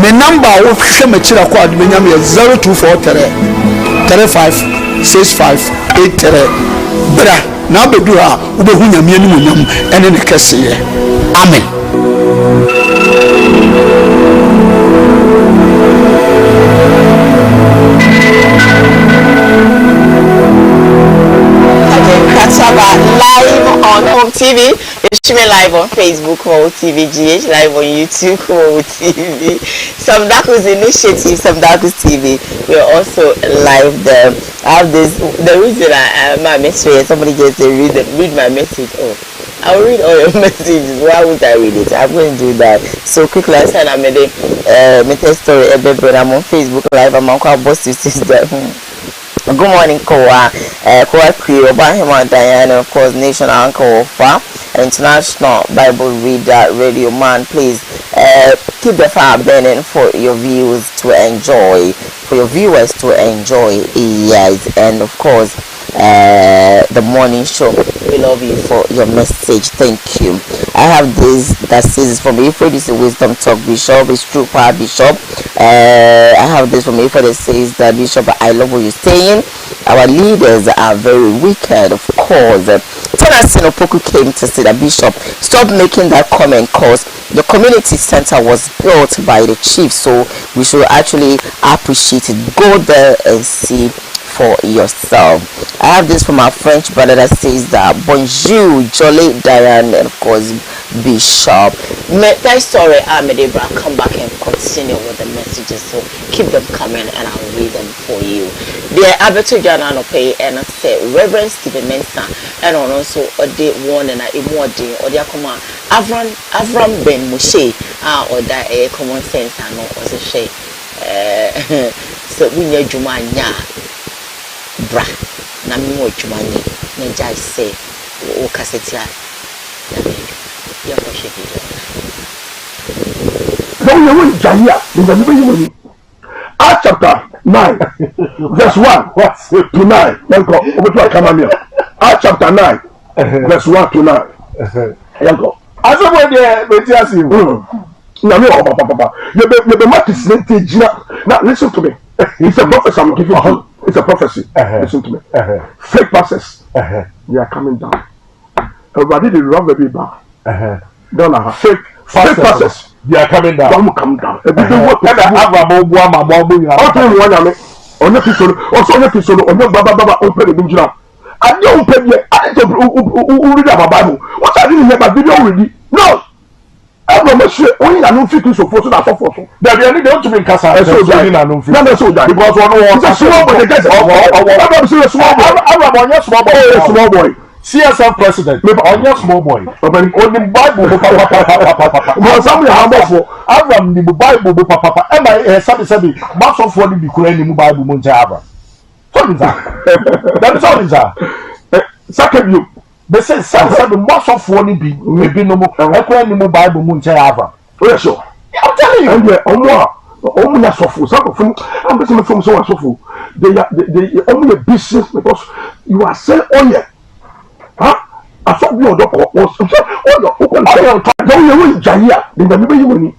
A: me number wo hwe ma kira ko adu nyam ye 0243 35 65 83 bra na abedu ha wo be hu nyame ani mu nyam ene ne kese amen.
C: Live on Home TV, you're streaming live on Facebook, Home TV GH, live on YouTube, Home TV, some Dakus Initiative, some Dakus TV. We're also live there. I have this, the reason my message, somebody just read my message. Oh, I'll read all your messages. Why would I read it? I'm going to do that. So quickly, I said I made a story. I'm on Facebook Live. I'm on Boss Sister. Good morning, Koowaa. Koowaa Crew, Obahima Diana, of course, National Uncle Ofa, International Bible Reader, Radio Man. Please keep the fire burning for your viewers to enjoy, for your viewers to enjoy. Yes, and of course, the morning show. We love you for your message. Thank you. I have this that says from April. This is Wisdom Talk Bishop. It's true, Power Bishop. I have this from April that says that Bishop, I love what you're saying. Our leaders are very wicked, of course. Thomas Sinopoku came to say that Bishop, stop making that comment because the community center was built by the chief, so we should actually appreciate it. Go there and see for yourself. I have this from our French brother that says that bonjour, jolly Diane, and of course Bishop. That story, Medebra, come back and continue with the messages. So keep them coming and I'll read them for you. The Alberto Jana pay and I say Reverend Stephen Mensah and also a day one and a more day or the command Avram Ben Moshe or that a common sense and not as a shade. So we need Jumanya. Bra na mi mo dwumanye na jai say o kaseti a ya ko she video
L: don't you want jaya the bible Acts chapter 9 verse 1 to 9 yanko obetu akamamia Acts chapter 9 verse 1 to 9 yanko asebo de beti asim na me o papa you be markets now listen to me. It's a prophecy I'm giving you. It's a prophecy. Listen to me. Fake pastors. They are coming down. Everybody they love the people. Don't fake pastors. They are coming down. Don't come down. Everything what open the book. I don't pay yet. I don't read about Bible. What I didn't hear my video already. No. I'm not sure. Only I don't feel so forced. That's so forced. There be any day to be in casa. That's so bad. That's so bad. Because one was a small boy. I'm saying small boy. I'm on your small boy. Small boy. CSF president. Maybe on your small boy. Only Bible. But somebody have for. I'm the Bible. Papa. Am I somebody? Most of what be calling Bible Monjava. What is that? That's all is that. Second you. They say the most of one be maybe no more. I call any Bible Munchava. Oh, yes, sir. I'm telling you. And only a sofu. Some of them, I'm listening from so and so forth. They only a business because you are saying, oh, yeah. Huh? I thought you were the don't you Jaya? Then the baby you will need.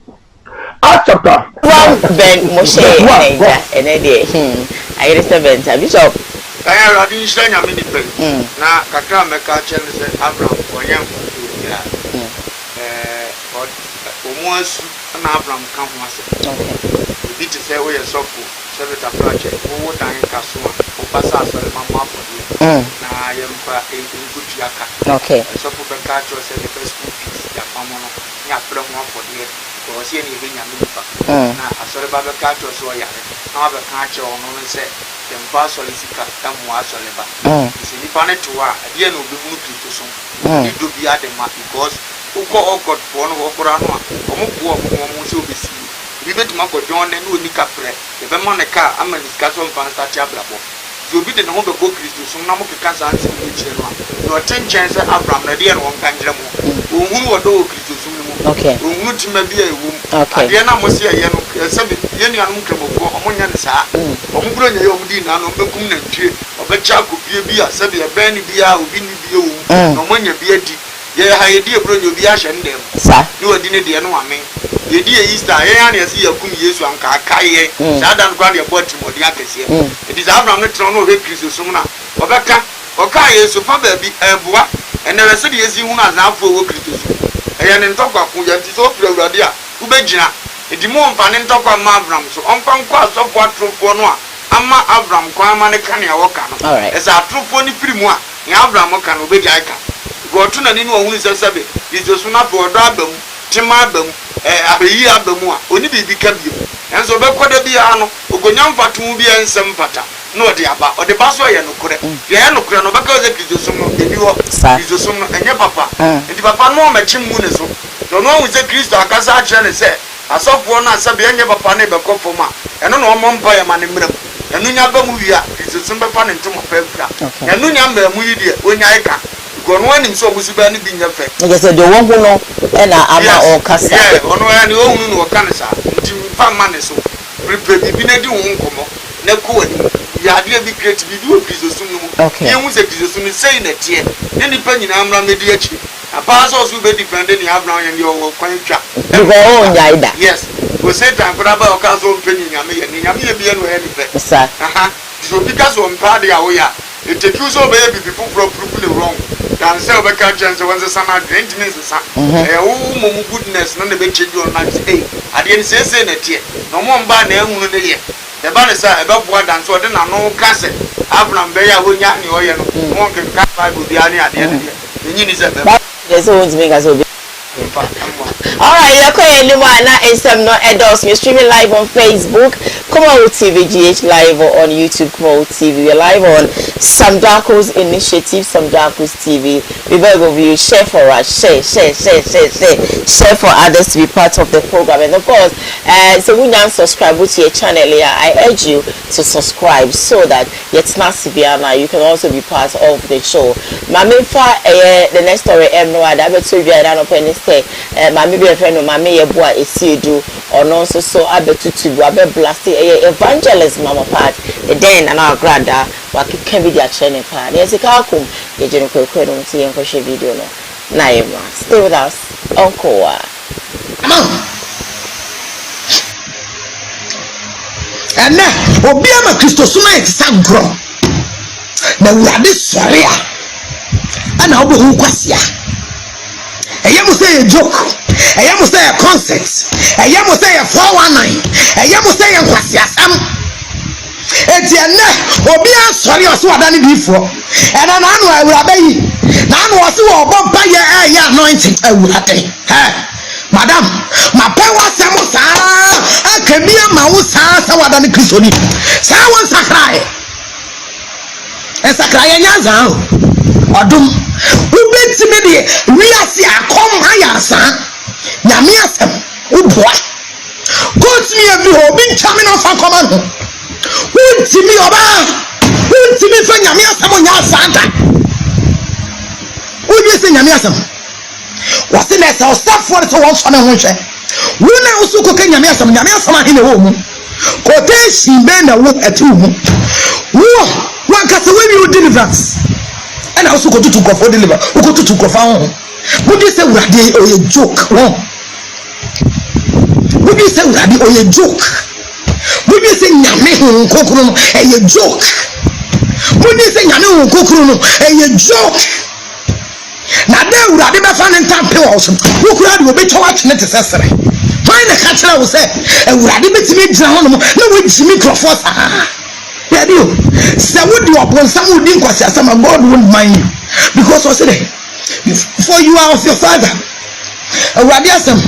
L: Acts chapter
C: 1 Ben Moshe and I get 7 Bishop.
J: I didn't say a minute. Now, Kaka Meka Chelsea Abraham, William, almost an Abraham come from us. We to say we are so full, Senator Project, who would die in Casua, who pass us on my mouth for you. Now I am a good yaka. Okay. So for the culture, said the best school fees, the family, from one for the because any thing I mean. Now, I saw about the culture, so I have a culture on only said. The pass or is a was or never. It's a planet to our idea of the moon to some. It do be at the mark because who got for one of Corano, or more be seen. We went to Marco John and Unica Pre, the Bemonica, I'm a discussion from Statiablabo. You be the number of book to some number of cancer and no 10 chances Abraham, the dear one Kanjamo, who will do to some. Okay. Who would maybe a womb. Okay. Diana was here, Yenny Amunkabo, Amonia, Ombron, Yomdina, no Becum and Tree, of a Chaco, Bia, Sabia, Benny Bia, Ubini Bio, no money be a deep. Yeah, I dear bro, you be ashamed them. Sir, you are dinner, dear, no, I mean. The idea is that I see a cum years one car, Kaye, Sadan Grandi, a bottom of the Akis here. It is Abraham, not Toronto, Hickory, Sumna, or Becca, or Kaye, so Father be a boy, and never said yes, you has now for work. And in talk of who is so Radia, who begina, it is more fun in talk of Mavram, so on conquest of what true for no. Amma Avram, Kwamane Kanya Wakano. All right. As a true for the Primoa, Avram Wakan obey Jaka. Go to Nanino, who is a Sabi, is the Suna for Dabum, Timabum, Abia Bemua, only become you. And so Bekoda Biano, Ugonyam Fatumbi and some pata. no de aba o de baso ye no kure ye no kure no beka o ze Kristosum no ebi wo Kristosum no enye papa enti papa no ma chim mu ne so no no hu ze Kristo akasa a kire ne se asofo na asabe enye papa na be kofoma eno no mo mpa ye ma ne mram enu nya ba mu wia Kristosum be fa ne ntomo pa fura enu nya mra mu yi de onya ika go no anim so obusu ba ne bi nya fe
C: ye se de won hu no e na ama o kasa
J: ono ya ni ohunu no kanisa nti fa ma ne so prepare bi na di wo nkomo na ko ani ya de bi create bi do Kristosum no mu ye hu se Kristosum sei na tie ne ni pa nyina amra medi achi apa so so be depend ni Abraham ye o kwan twa
C: because o nya ida
J: yes o se tan kra ba o ka so mpanyi nyame ye bi no he ni fe
C: sa
J: so because o mpa de ya wo ya it take you so be people probably wrong dan say we can chance when sana drink means sa wo mo goodness no na be change on na say ade ni say na tie no mo mba na ehunu ne ye e ba ne sa e be boa dan so de na no kase Abraham be ya wo nya ni o ye no mo nke ka Bible bi ani ade ne ni ni say be
C: there's always make us obey. Alright, you're calling and some not adults. We're streaming live on Facebook, Koowaa TV, GH live on YouTube, Koowaa TV. We're live on Sam Darko's initiative, Sam Darko's TV. We beg of you, share for us, share for others to be part of the program. And of course, so when you subscribe to your channel, I urge you to subscribe so that you can also be part of the show. The next story, I don't know, mami be friend mami ye boa esiedu ono so abetutu abe blast evangelist mama part then na agrada wa keka bi dia chene pa na yesi ka akum ye jeno kwekwe no ti yenko she video no na yema stay with us on Koowaa
A: ene obi ama Kristosum e tisa gro na urade sori a ana obo hu kwasia eye mo say a joke eye mo say a concept eye mo say a 419 eye mo say a kwasiasam etienne obi asori oso adani bifo ena na anu awurabe yi na anu oso obo ba ye anointing awurade madam ma pewa semo sa akemia ma wo sa wadani Kristoni sa won sakrae sakrae nyanza odum ubetime de wiase akom ayasa nyame asem uboa kotimi ebi obi ntame no fa koma no untimi oba untimi fa nyame asem onya asanta ubi se nyame asem wase na se ostafo to won so na ho hwe wona usuko ka nyame asem ahine wo mu quotation be na wo atu mu wo wankasa we deliverance and also go to go for deliver go to go for would you say urade or a joke would you say urade or a joke would you say nyame kokoro a joke would you say nyame kokoro a joke na de urade be fa ntan pe wo so wo kura de obi twa atene te sesere fine na ka kira wo say urade betimi gira ho no na wo jimi crofos radio say what you upon some would think was some God won't mind you because was it for you are of your father radiasum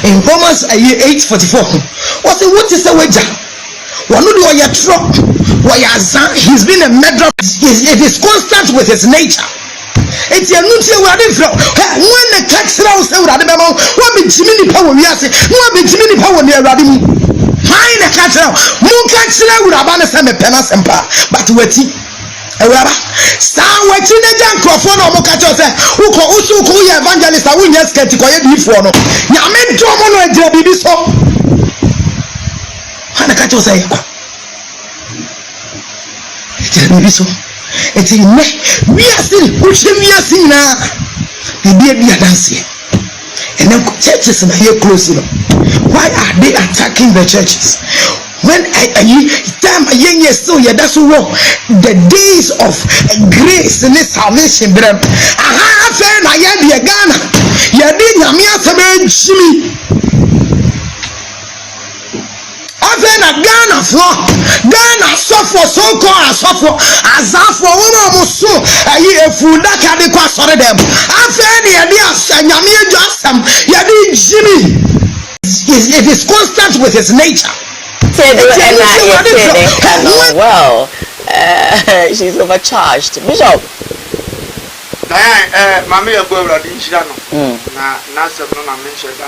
A: in Romans 8:44 was it what is the wager one do your truck he's been a murderer it is constant with his nature it's a new thing when the tax round say what be Jimmy power we are say what be Jimmy power near Radimu fine catch now mun catch now we are say me pena sempa but wati ewara sa wati na jan crofo na mo catch say uko usu ye evangelist a wunya sketi ko ye bifo no nyame domo no agira bibi so ana catch say agira bibi so eti me we are still pushing we are seeing na bibi adanse and then churches na here close you know. Why are they attacking the churches? When time so yeah, that's wrong. The days of grace and salvation, brother. Aha, fair na ya Ghana. Ya di nyamia sebe Jimmy. Afe na Ghana suffer so called suffer azafo wono muso ayi efuda kade kwa sore dem. Afe na ya di nyamia jasam ya di Jimmy. It is constant with his nature.
C: Well, she's overcharged. Bishop.
J: Mammy, a boy, I didn't know. Nasa, no, I mentioned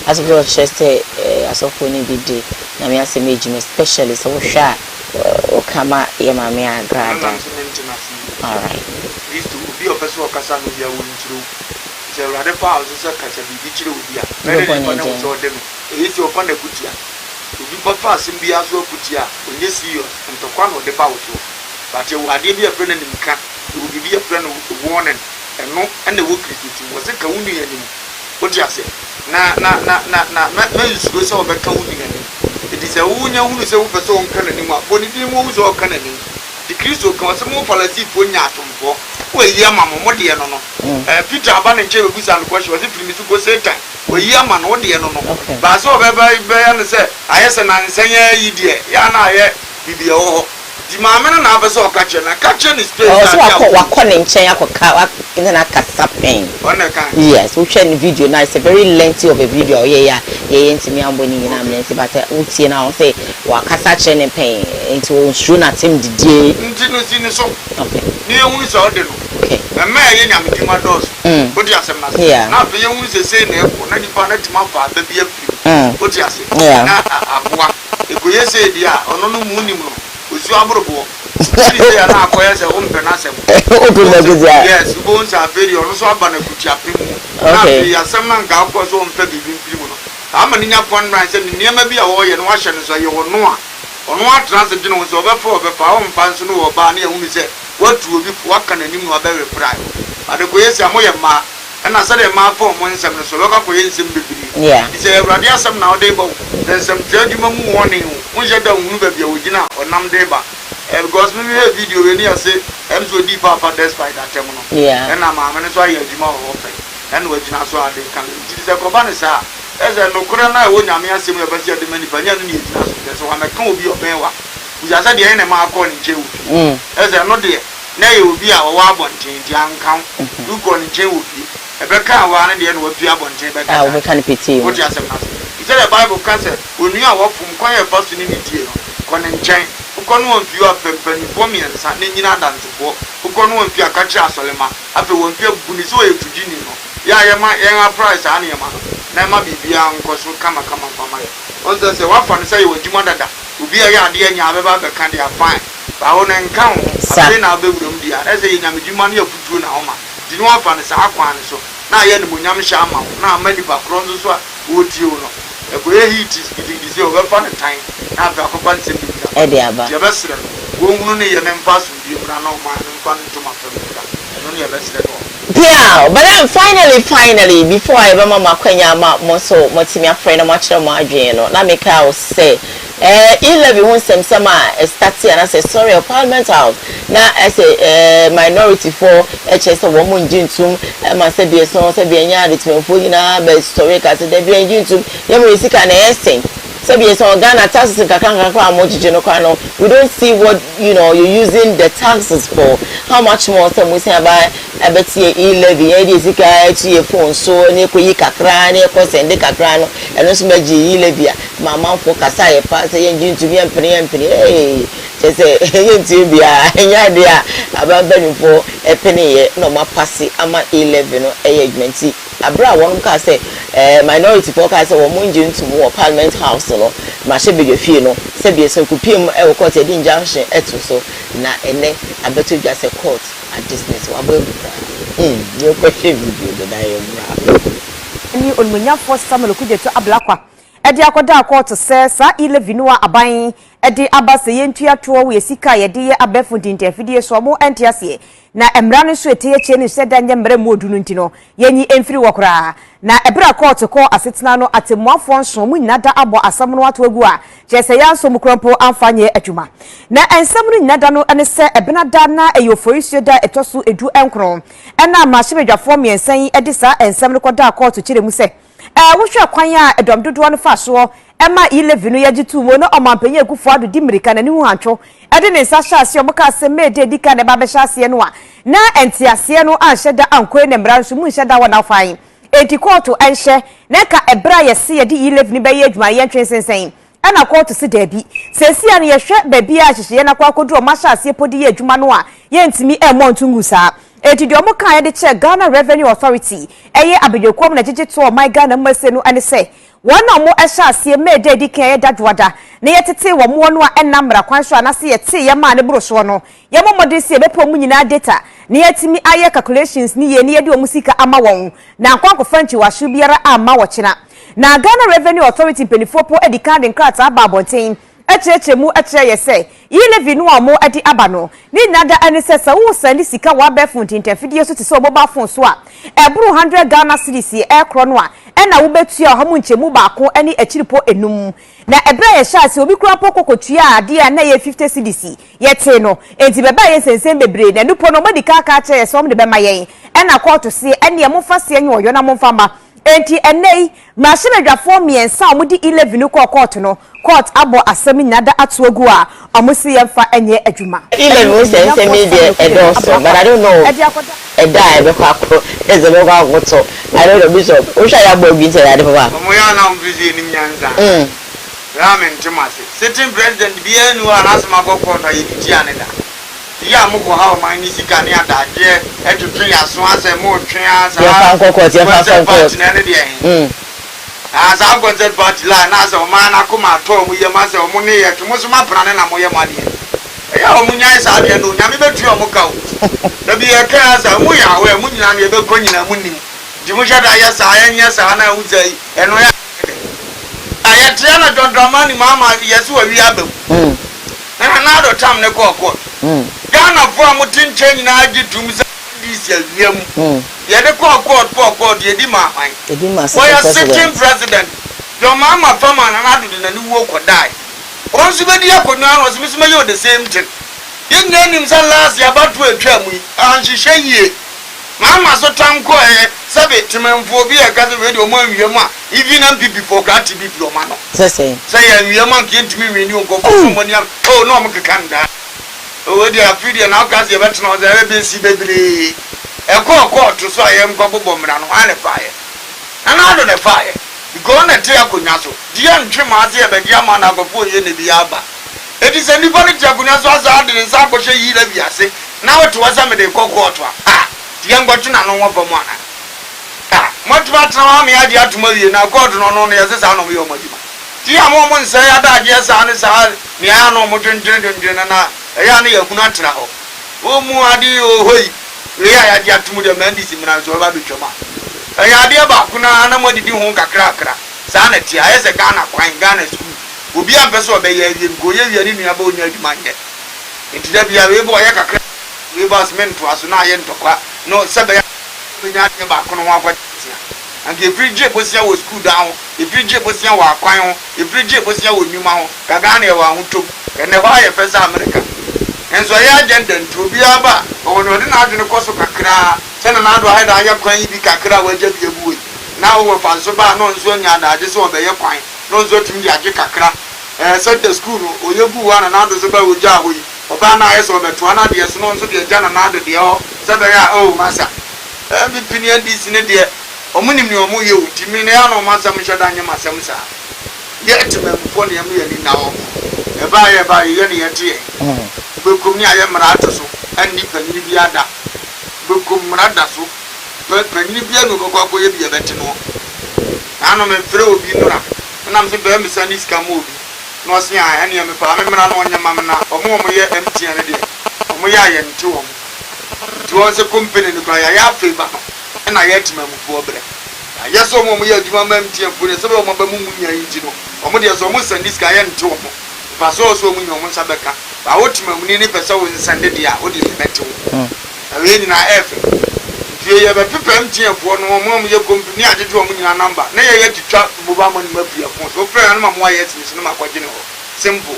C: as a Rochester, as of when be day, Namia Semijim, especially so shy. O Kama, Yamamia, Grand. All right.
J: This to be a person of Cassandra, we are willing to. The rather far as a Cassabi, which you will be a very them. It's your fun, a good to be fast and be as well put here when you see you and to one of the power. But you are be a friend in the camp, you will be a friend of warning and no, and the work was a county anymore. What you say? Na, you so back county. It is a woman who is over so uncanny, but it didn't move so canny. The Christo comes more policy for Yatum for where Yamma, what do you know? Peter Abandon was and question was if you to go say time. Well, Yaman, what do you know? But I saw very say, I asked an answer, idiot, Yana, Bibio. The mamma and I saw catching a catching is place.
C: What calling China in a cassapane? Yes, we share the video now. It's a very lengthy of a video. Yeah, into me, I'm winning in a minute, but we'll see now. Say, what cassation and pain into soon at him the day. Okay. Near we saw the okay. A man in my doors. What you say, yeah. Now, the young is saying, not found it to my father, be a few. What you say? Yeah. If we say, dear, or no moon. Usuabro. Yes, bones are very also about a good chapin. Okay, some man got was on Pebby. I'm an enough one right and near maybe a warrior and Washington, so you will know. On what transit was over for the power and Panson or Barney only said, what will be what can any more very proud. At the Quayas Amoyama, and I said a man for one seven, so look up for him. Yeah, it's a radia some nowadays, there's some judgment warning. When you don't move a Biogina or Namdeba, because maybe a video when you say, I'm so deep up at despite that terminal. Yeah, and I'm a why you're Jima open. And we're not so they can. It is a Cobanesa. As a Lokurana, when I'm asking you about the many Banyan needs, so I'm a come be of Bewa. We are said the enemy calling Jew. As I'm not there, now you will be our wabon change, young count, you calling Jew. A becker one and the end will be up on Jay. I can't pity what you have. He said a Bible cancer when you are walk from quiet person in the con and chain, who can one view up penny for me and Sunday in a dance for, who can one view a catch Solema after one view Bunisway to Ginino. Yeah, my price, Anima. Nema be beyond because will come from my. Also, say what fun say what you want that will be a yard and you have ever candy are fine. But I won't encounter, say now, baby, dear, as a young money of Putuna Oma. Didn't want fun as Aquan so. Now, you know, Munyam Shama, now many backgrounds would you know. A great heat is over fun time. Now, the occupancy of the best. Won't you then pass with you, but I know my fun to my family. Yeah, but then finally, before I remember my Kenya, Moso, Motimia friend, and much of my dream, let me say. 11 won some summer starting and I say sorry of Parliament House now as a minority for HS of woman jintum and my said be a song said be a yard it's me for you now but story cause they be a jintum you sick and everything so be a song Ghana taxes in Kakanga we don't see what you're using the taxes for how much more some we say about I bet you 11 to your phone so near Kakran and the Kakrano and also Maji Levia my mom for Kasaya pass a to be a penny hey just say to be a idea about benefit for a penny no more passy ama 11 or age abra one can say minority forecast or munjin to more Parliament House no ma she be fie no say be so kupiem e wo court e junction eto so na ene abeto just a court at business wa bo you question video the diagram
B: ni onmunya for Samuel kujeto ablakwa edi akoda court say sa 11 no aban edi abase yentua to we sika ye de abefu dintafidie so mo entiase na emra no so etie che ni se danye mre modu no ntino yenyi emfiri wokra na ebra court ko asetena no atemuafo nso mu nyada abo asam no ato agu a je se yanso mu krompo amfanye adwuma na ensam no nyada no ene se ebena da na eyoforisio da etoso edu enkron ena ma hyebedwafo miensan edi sa ensam no koda court kire mu se wohwe kwan a edom dodo no fa so ema 11 no yagitu mo no omampanyi ekufo ado di mirika na ni hu antwo ede ne nsa hyase omoka se mede dika ne ba be hyase no a na entiase no anhyeda ankoe ne mra nso mu nhyeda wona fan enti court enhye na ka ebra yese ye di 11 be ye adwuma ye ntwensensen
M: ana court si debi sesi an ye hwe baby a hyehye na kwa akodu ma sha ase podi ye adwuma no a ye ntimi e montungu saa eti de omo kan ye de che Ghana Revenue Authority eye abedwokom na gege to my Ghana mmase no ane se wona mo ehya ase me de di kan ye dadwada na ye tete wo mo no a enamra kwan so anase ye te ye ma ne bro so no ye mo mode se bepo mu nyina data na ye timi aye calculations ni ye de omo sika ama won na kwankwo fanchi wa hwe biara ama wo chena na Ghana Revenue Authority penifopo edika de nkrata aba abonten echechemu eche yese yilevi no amo edi abano ni nada anisesa wo sani sika wa befun tinterfidie so tese mobile phone so a ebru 100 Ghana cedis e kro no a na wo betua ho nchemu baako ani achiripo enum na ebre ye sha se obi kura pokokotua ade a na ye 50 cedis yete no enti beba ye sensen bebre na nupo no medika ka che yese om de bema yen na court se ene mo fa se enyo yo na mo fa ma enti enei machine dwafo miensa omudi 11 ko court no court abo asemi nada atuagu a omusi yemfa enye adwuma
C: 11 say media edoso but I don't know eda ebe kwako ezebe kwa goto I don't know bishop o sha ya gbo bi nte ya de papa
J: omo ya na mbizi ni nyanza ramen timase sitting president bi enu anasema kokko to yiti aneda ya muko hawo mani sika ni adaje etutun ya so ase mo twen asa
C: ya fa kokko ya fa kokko
J: na ne de as I got that party line as a man I come at home with your master money to Musma Pranen and Moya Madi. I am Munya is out there, no, Yami to your Mokau. The be a cast and we are where Munya and the Conin and Muni. Jimusha, yes, I would say, and we I had Tiana John Dramani, Mamma, yes, we have them. And another time they call court. Ghana for Mutin change now to this year. Yeah, the court, ye dima. For your sitting president, your mama, farmer, and I did a new work or die. Once you made your conan was Miss Mayo the same thing. You named him some last year about to a tramway, and she say ye. Mamma so time go Sabe to me for be a cat radio more yama, even and people for cat to be your man. Say, your man came to me when you go for someone. Oh, no, I can't. Oh, they are pretty and outcast your veteran of the ABC baby. A court to so I am Bobo Bomber and fire. And out of the fire. You go on a tear cunyaso. Dian Trimazia, but Yaman, I go put in the Biaba. It is anybody Jacunaso as I did in Saposha Yilaviase. Now it was some of the court. Ah, the young Bachina no one for one. Ah, much better now me idea to move you now. God no only as a son of your mother. Tia moment say that yes, and it's all Miano Motin Jenna. Yani Yakunatra. Oh, Muadi, oh, hoy. We are at the Mendis in Nazola Bichoma. I idea about Kuna and what did you home cracker? Sanity, as a Ghana, Quine Ghana school. Will be a vessel of a year, go here in about your demand. Into the Biabo Yaka, we was meant to us, no Sabaya, about Kuna. And the free jip was your school down, the free jip was your Quine, the free jip was your new mount, Kagani, who took, and the wire first America. And so I agenda to be about, or no, not in the course of Kakra, send another head I have quite be Kakra will just be a boy. Now we're for so bad, no one, I just want the airplane, no so to me, I get Kakra, set the school, or you go one another about Jawi, or Bana is over 200 years, no one to be a Jan another day, said oh, Massa. Every opinion this in a dear, or minimum you, Timiniano, Massa Mishadanya Massamsa. Yet to me, for the million now. A buyer by any idea. Bukumia Marataso, and Nipan Libiada. Bukum Radaso, but Penibiano go be a veteran. I am a throw Binora, and I'm the Bermisanis Camu. No, see, I am a family on your mamma, or more empty and a day. Moya and two. To us a company in the Kaya favor, and I ate my poor bread. Yes, so we are doing empty and put a several Mumia engine. Omodias almost and this guy and two. Paso so we know Sabeka. I want to many person in Sunday, what is the metal? I read in our effort. If you have a people empty for no more, your company, I did a number. Nay, yet to chat to Bobama and Murphy. So, fair and my yes, Miss Namaka General. Simple.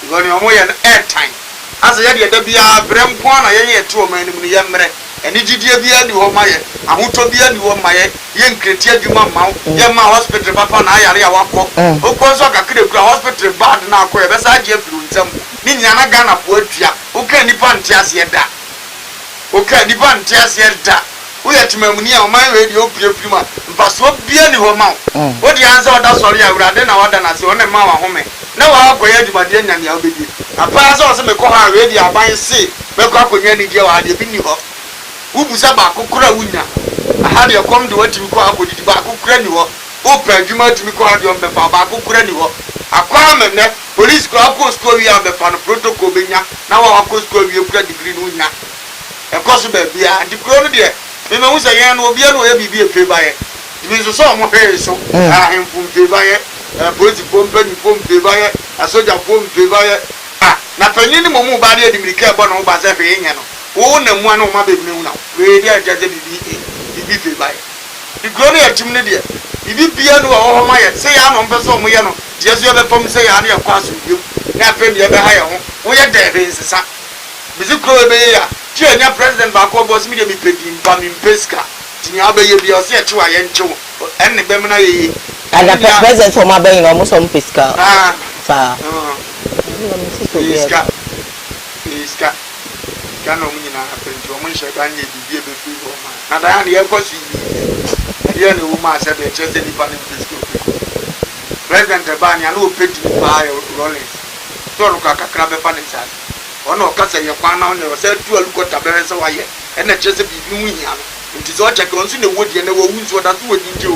J: You got your way and airtime. As I had the Bia, Bram Kwana, two men in the Yamre, and did you be a new Maya? I want to be a new Maya, young Cretia, you mamma, Yama hospital, Papa, and I are walk. Of course, I could have hospital bad now, as I give you some. Ninyana Ghana poetry, okay, Nipan Tias yet that. Okay, Nipan Tias yet that. we are Timamuni or my radio Puma, Paso Bien Homa. What the answer that's all you have done our than as one mama home. Now I'll go ahead to my dinner and I'll be. A pass also make her ready, I buy see, make up with any deal I did you. Who was about Kukura winner? I had you come to what you call with the Baku Cranua, open Juma to me call you on the Baku Cranua. A crime and police club school we have the fan protocol. Now our school we have the green winner. Of course, baby, and the crowd there. Remember, we say, I will be a pay by it. It means so much so. I am from pay by it, a police phone, pay by it, a soldier phone, pay by it. Ah, now, for any moment, body, the care about no buzzer, one and one of my baby now. We are just a pay by it. The glory of Timid, if you be a no, my say, I'm on person, just you have a phone say, I'm your class with you. Now, friend, you have a higher home. We are there, is the son. Mr. Crowe, China President Bako was me to be paid in Pesca. Tinabe, you be a set to a yencho, and the Bemina.
C: And the president for my being almost on Pesca.
J: Pesca. Cano Mina happened to a Musha Ganya to be a free woman. And I am the airport. The only woman said the chest in the Pesca. President Banya no paid by Rollins. Toroka Crab Panisas. One of Casa Yapana said to a look at Tabernas away, and the Chesapeake Union. It is all check on the wood and the wounds what that would do.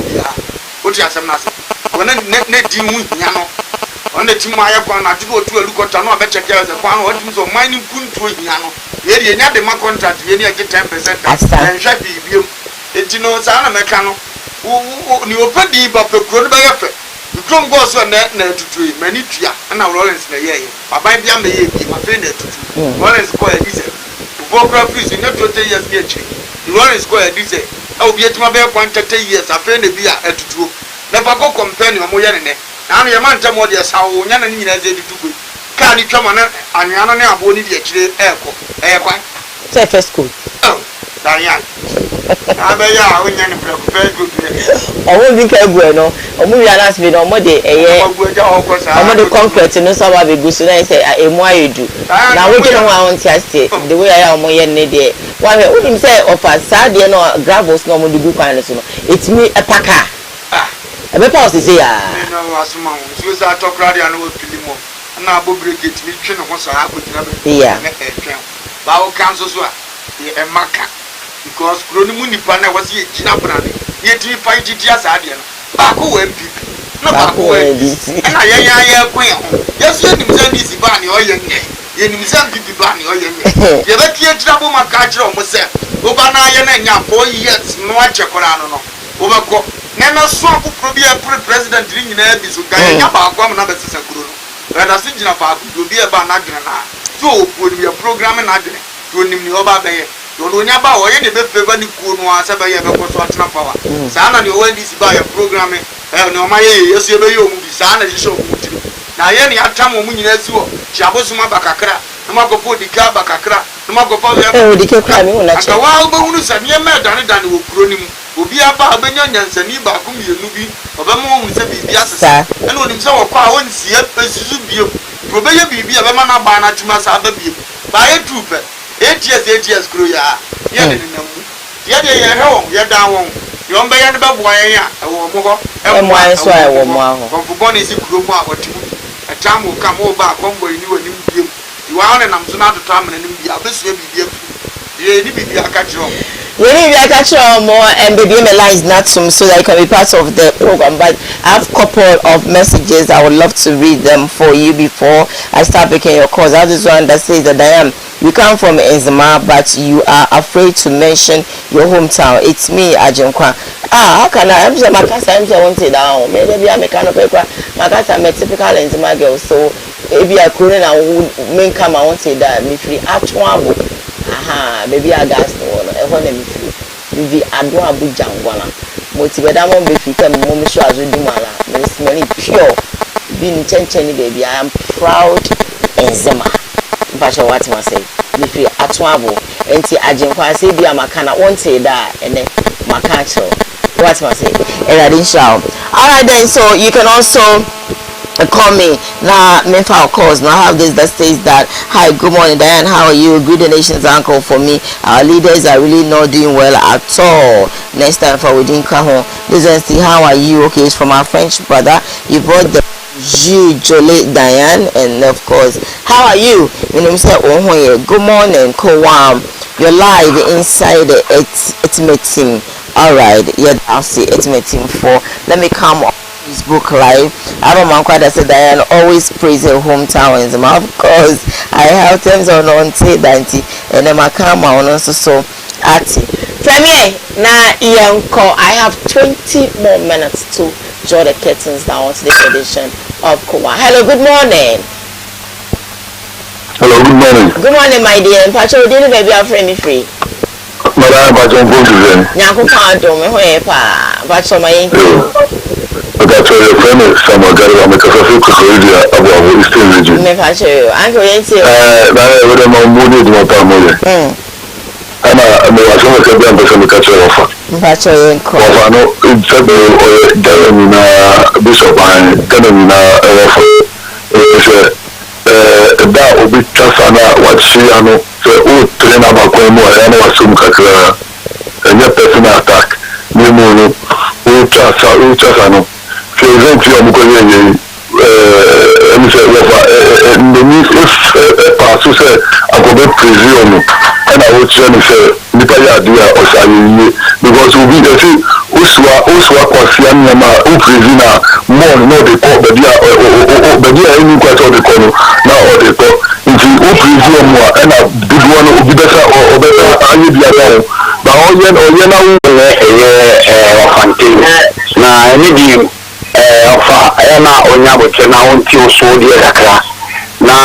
J: What you have some master. When I net Yano on the Timaya Pana to go to a look at Tano, better care as a fan or things of mining Puntu Yano. Yet you had the contract, you get 10% and Shappy view. It's no Sana Mecano who knew a pretty but the crowd by effort. You don't go so net to tree, many tree, and now Lawrence in a year. I buy beyond the year, my friend to Lawrence Square, he said. To go for free, not 20 years near tree. Lawrence Square, he said. I'll be at my bear 20 years, I friend the beer at 2. Never go companion more than it. Now your man tell me yes, how Yan and Nina said to do. Can't you come on and Yana Boni actually airport? Airport?
C: Say first school.
J: Oh, Diane. I bet you are winning very good.
C: I won't think I'm bueno. I'm moving last week on Monday. I'm on the concrete in the summer. We go so I say, I'm why you do. Now we can want to say the way I am more than a day. Why would him say of a sad, you know, gravels no more to do kind of so. It's me a packer. A pause is here. I know, as soon as you start talking, I know what to do more. And now, Bobby gets me train once I have with yeah. Bow councils were a maca. Because Cronimuni Pana was here, Gina Brandi, yet we fight it as Adian. Baku MP. No Baku MP. And I queen. Yes, you himself is Bani or young. You himself be Bani or young. You let you trouble my catcher on myself. Obana and 4 years, no Chacorano. Overco. Nana swap will be a president in Abyss who got about 1 number Sakuru. But I think will be about Nagrana. So would be a program in Adrian. To him, the Oba. Don't know about any favor ni kuno asaba ye be koso atena power sana ni o ndisi ba ya program no ma ye yesu be yo mu bi sana ji show mu tiri na ye ni atam mu nyina si wo chiabosuma bakakra no ma gopo dika bakakra no ma gopo ye dika kwa mi wona che wa be hunu sa ne me dane wo kuro ni mu obi aba abenya nyansani ba ko mienu bi obema mu se bi asesa ene onim se wo kwa won si e pesuzu bi probe ye bi abema na ba na tuma sa ba bi ba ye trupe 8 years grow ya ye ne namu ye de ye he ye dan won yo mba ye ne ba boa ye ya e wo mo ho e mo an so e wo mo aho ko fu ni si kuro mu a otimu e tam wo kam wo ba ko mbo ni woni mbiem di wa ne nam so na to am na nim bia besu e bibia ye ni bibia ka kiro Really, I catch more and baby my line is not so that you can be part of the program. But I have a couple of messages. I would love to read them for you before I start picking your calls. I just want to say that I am. You come from Enzima, but you are afraid to mention your hometown. It's me, Ajinkwa. How can I? I'm just my cast. I'm just wanted down. Maybe I'm a kind of paper. My cast. I'm a typical Enzima girl. So maybe I couldn't. I would make come. I want to say that me free. Actually. Aha, maybe I got one. I want them free. Maybe I don't have big jangwana. Motivate them on if you come, mommy show as you do mala. It's money pure. Being intentionally, baby, I am proud in Zema. But what must say? If you are twabo, and see, I didn't quite say, be a macana, won't say that, and then macacho. What must say? And I didn't shout. Alright, then, so you can also call me now. Mental calls now. I have this that says that, hi, good morning, Diane. How are you? Greet the nation's uncle for me. Our leaders are really not doing well at all. Next time for we didn't come home. This is see how are you? Okay, it's from our French brother. You brought the Jolie Diane, and of course, how are you? You know, good morning, Koowaa. You're live inside the Ultimate Team. All right, yeah, I'll see Ultimate Team 4. Let me come on Facebook Live. I don't mind quite. I said Diane always praise her hometown, and of course, I have terms on Dante, and then I come on also so Ati. Premier, now I have 20 more minutes to draw the curtains down to this edition of Koowaa. Hello, good morning.
N: Hello, good morning.
C: Good morning, my dear. Pacho, didn't baby are free me free.
N: Madam Pacho, good evening.
C: Nyanko Pado, me hoepa. Pacho, my uncle.
N: Pacho, your friend is someone got it on the Cafe Korea about the Eastern region.
C: Me Pacho, Uncle Yancy.
N: I would have moved to my family. I'm a person to catch off.
C: Pacho, uncle.
N: I know it's a bishop and Ganamina offer. That will be Chasana, what she know. So, train about Komo, I know assume Kakra, and your personal attack. Nimuno, Chasano. If you don't feel Mukoye, the news if pass, I could be presume. And I would say, Nipaya idea or Sayi, because we be the Uswa Kwasian Yama, Uprisina, more no the call, but yeah, any question of the corner now or the call. If you Uprisina more, and I did one of the better or better, I need the other. But all yen or yen of Fantin. Now, I need you of Emma or Nabotena until so dear class. Na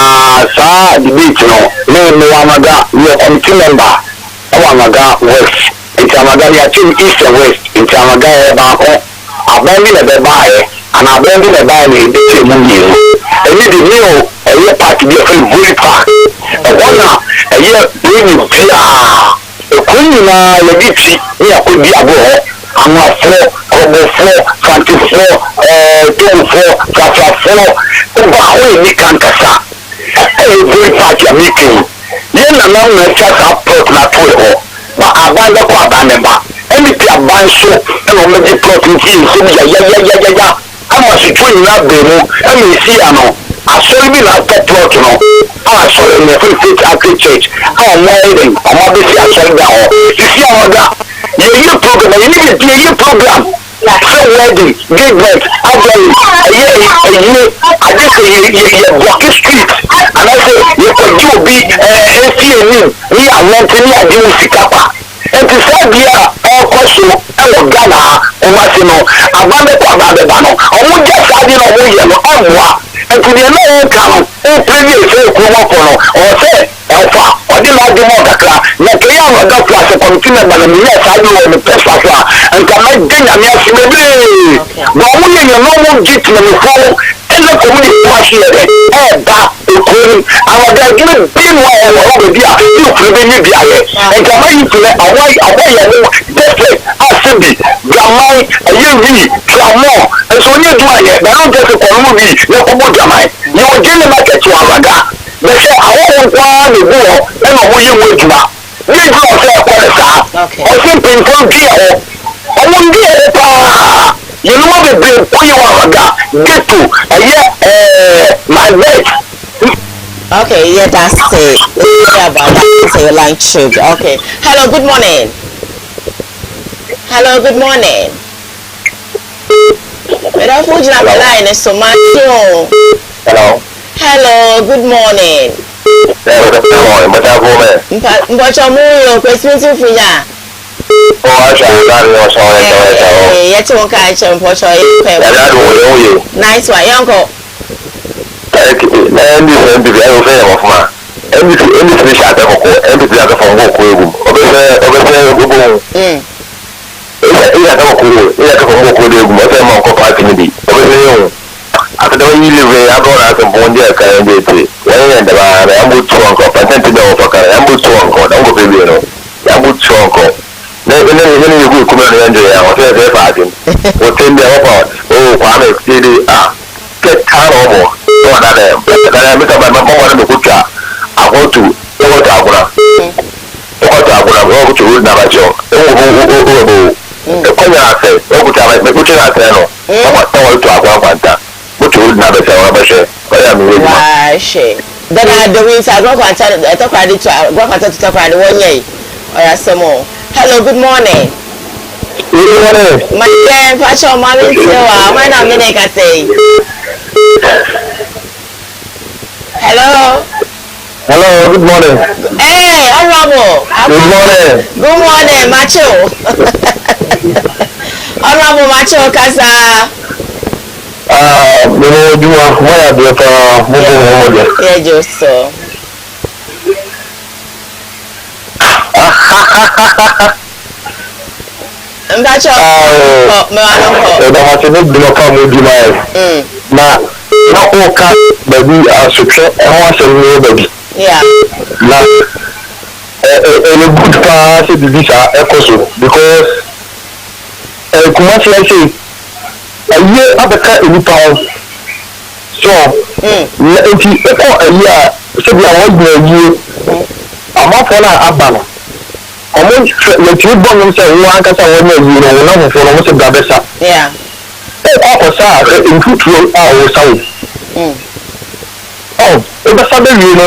N: saa debate no me wamaga yo committee member wamaga west intamaga ya team east and west intamaga e ba ko abambi na be baaye ana abambi na baaye ni debate mu yi eni de ni o eye park bi e very park e wona eye ni bia e kunni na ye biti ni akodi abo àwọn afọ ọgbọfọ fantifọ tóòfọ fàfàfọ ọba àwọn èmi kankasa very party meeting yẹn nana ń mẹta sáà plot na tó ẹ họ ma aban bẹ kọ aban mẹba ẹni tí aban so ẹna ọmọ di plot nti nsọm yayayayaya ama sotwo nyinaa bẹẹ mu ẹna esi ya no asọrọ bi na atọ plot no a asọrọ ní ẹfẹ faith agri church a ọmọ ẹdín ọmọ abẹsi asọrọ bi ahọ sisi àwọn ọgá yẹ program yẹ ní bẹ yẹ program so wedding gate abẹ́rẹ́ ẹ̀yẹ àdéhùn yẹ blocky street aláṣẹ yẹ kọjú òbí ẹ̀ẹ́sì ẹ̀mí ní àwọn tí ní àdéhùn sìkápá ẹ̀tì sáàbì à ọkọ̀ so ẹ̀wọ̀ Ghana ọmọ àti nọ àbámẹ́kọ̀ àbábẹ́bà nọ ọmọ jẹ́ sáàbì náà ọmọ yẹ nọ ẹ̀mùá ẹ̀tì ní ẹ̀mẹ́ yẹn kà nọ ó pèmí èsè èkó wọn pọ̀ nọ ọ̀sẹ̀ ẹ̀fà ọdí náà dé mọ́ kakra na kẹ́yà àwọn ọ̀gá fún àṣẹ kọ̀mìtì mẹ́gbà náà mi yẹ sáàbì wọn ní pẹ́sà fún à nǹkan mẹ́ dé nyàmí àti mẹ́bíree bọ̀ ọmọ yẹn yẹn náà wọ́n jí tìmẹ̀mí fún ẹnna kọ́mìtì fún àṣẹ yẹ dẹ ẹ̀ẹ́dá èkó ni àwọn ọ̀gá ẹgbẹ́ bí wọn ọ̀wọ́ bẹ̀bí à tí òkúrẹ́ bẹ́ yé bi ayẹ nǹkan mẹ́ yìí tìmẹ̀ àwọn yẹn ní dẹ́sẹ̀ àṣẹbì gàmáì ẹ̀yẹ wíì tìlámọ̀ ẹ̀sọ́ ní ẹ̀dùn ayẹ bẹ̀rẹ̀ ń tẹ̀sẹ̀ kọ̀ọ̀mù wíì yẹ kọ́ bọ́ gàmáì yẹ wọ́n jẹ́ ní mákẹ́tì àwàdà bẹ̀sẹ̀ àwọn nǹkan á lè bú ọ ẹ̀nà ọmọ yẹ wọ́n jùlọ ní ìdí ọ̀sẹ̀ ẹ̀kọ́ rẹ̀ sá ọ̀sẹ̀ pèntàn bí ẹ̀ ọmọ ndí ẹ̀ paa yẹn ní wọ́n bèbè kó yẹ wọ́n àwàdà gẹ́tù ẹ̀yẹ my bed.
C: Okay, yeah, that's it. Let's hear about that. Say your line trip. Okay. Hello, good morning. Hello, good morning. Without food, you have a line. So much.
N: Hello.
C: Hello, good morning. Mbocho muyo, kwesiminti funya. Yeti wonka ache mpocho ye. Nice one, yonko.
N: NDC I will say of ma. NDC shall have a NDC as a phone book. After the way you live, I brought out some bond there. Can you say? When the I'm good to uncle, pretend to know for I'm good to uncle, don't go baby, I'm good to uncle. Then you go come and enjoy. I was there, party. What in the about? Oh, I'm a city. get tired of no another that make up my mom want to go to I go to Aguna go to road number job the corner say go to my go to that no what to Aguna kwanta go to road number say ba she ba ya mi
C: wa she then I do we say go kwanta to kwadi to go kwanta to kwadi one year oya semo hello good morning.
N: Good morning.
C: My friend, Pacho, mommy, my name is say. Hello.
N: Hello, good morning.
C: Hey, Honorable.
N: Good morning.
C: Good morning, Macho. Honorable Macho, Kasa. Yeah, just so. Mpacho me wa
N: no ko no bi no ka mo di mai na o ka baby asotwe e ho asem no baby
C: yeah
N: na a good pa se di sa ekoso because kuma se say aye abeka enipa so na enti eko aye a se bia wo gbe aye amafo na abana ọmọ yẹtù bọ mi sẹ wọn ankasa wọn yẹ yìí wọn náà fọfọ wọn sẹ gbàgbẹ sa. ẹ kọ sáà ẹ ntutuo a wọn sáwọ. ẹ bẹ sábẹ yìí nọ